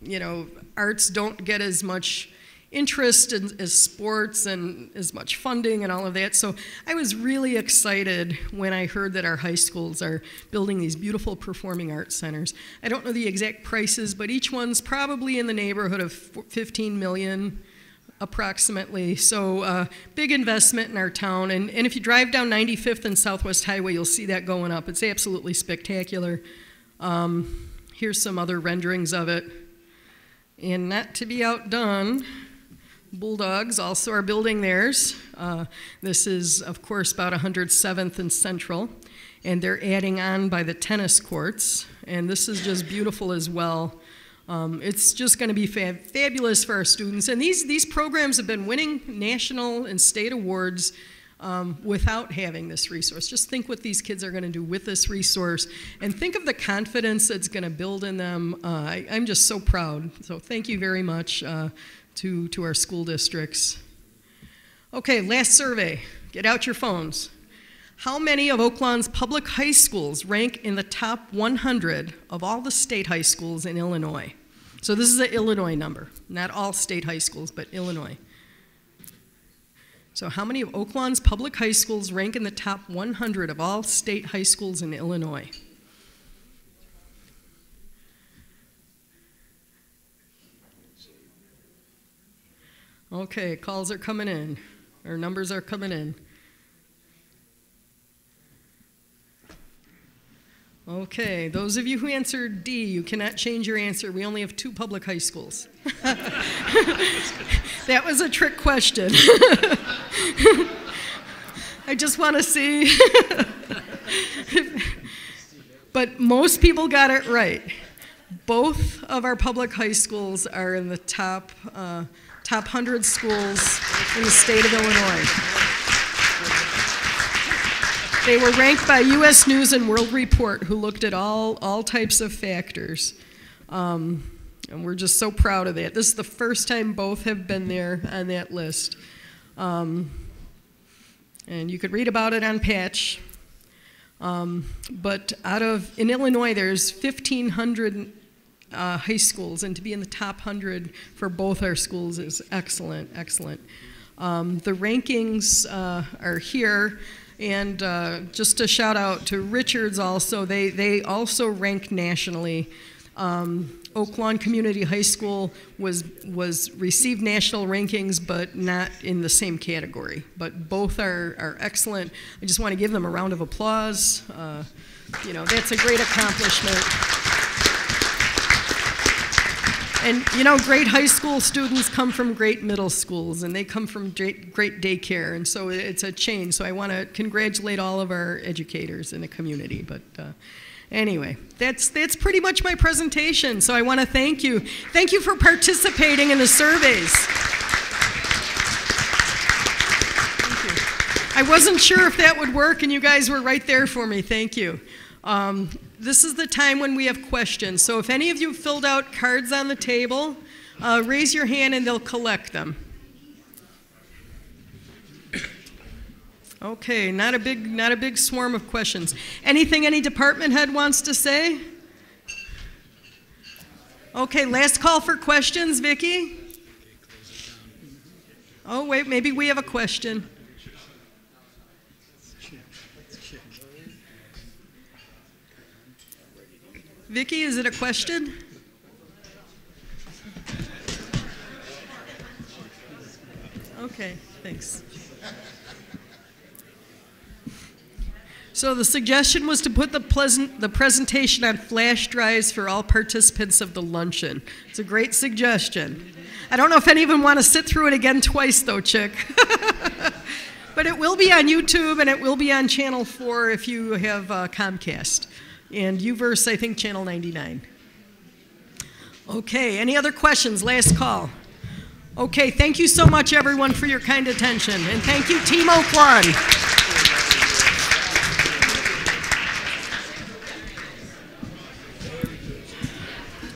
you know, arts don't get as much interest as sports and as much funding and all of that. So I was really excited when I heard that our high schools are building these beautiful performing arts centers. I don't know the exact prices, but each one's probably in the neighborhood of 15 million approximately. So big investment in our town. And if you drive down 95th and Southwest Highway, you'll see that going up. It's absolutely spectacular. Here's some other renderings of it. And not to be outdone, Bulldogs also are building theirs. This is, of course, about 107th and Central, and they're adding on by the tennis courts, and this is just beautiful as well. It's just going to be fabulous for our students, and these programs have been winning national and state awards without having this resource. Just think what these kids are going to do with this resource, and think of the confidence it's going to build in them. I'm just so proud, so thank you very much to our school districts. Okay, last survey. Get out your phones. How many of Oak Lawn's public high schools rank in the top 100 of all the state high schools in Illinois? So this is an Illinois number, not all state high schools, but Illinois. So how many of Oak Lawn's public high schools rank in the top 100 of all state high schools in Illinois? Okay, calls are coming in, or numbers are coming in. Okay, those of you who answered D, you cannot change your answer. We only have 2 public high schools. That was a trick question. I just want to see. But most people got it right. Both of our public high schools are in the top 100 schools in the state of Illinois. They were ranked by U.S. News and World Report, who looked at all types of factors. And we're just so proud of that. This is the first time both have been there on that list. And you could read about it on Patch. But in Illinois, there's 1,500 high schools, and to be in the top 100 for both our schools is excellent, excellent. The rankings are here. And just a shout out to Richards also, they also rank nationally. Oak Lawn Community High School received national rankings, but not in the same category. But both are excellent. I just want to give them a round of applause. You know, that's a great accomplishment. And you know, great high school students come from great middle schools, and they come from great daycare, and so it's a chain. So I want to congratulate all of our educators in the community. But anyway, that's pretty much my presentation. So I want to thank you. Thank you for participating in the surveys. Thank you. I wasn't sure if that would work, and you guys were right there for me. Thank you. This is the time when we have questions. So if any of you filled out cards on the table, raise your hand and they'll collect them. Okay, not a big swarm of questions. Anything any department head wants to say? Okay, last call for questions, Vicki. Oh wait, maybe we have a question. Vicki, is it a question? Okay, thanks. So the suggestion was to put the presentation on flash drives for all participants of the luncheon. It's a great suggestion. I don't know if any of them want to sit through it again twice though, Chick. But it will be on YouTube and it will be on Channel 4 if you have Comcast. And UVerse, I think, Channel 99. Okay, any other questions? Last call. Okay, thank you so much, everyone, for your kind attention. And thank you, Team Oak Lawn.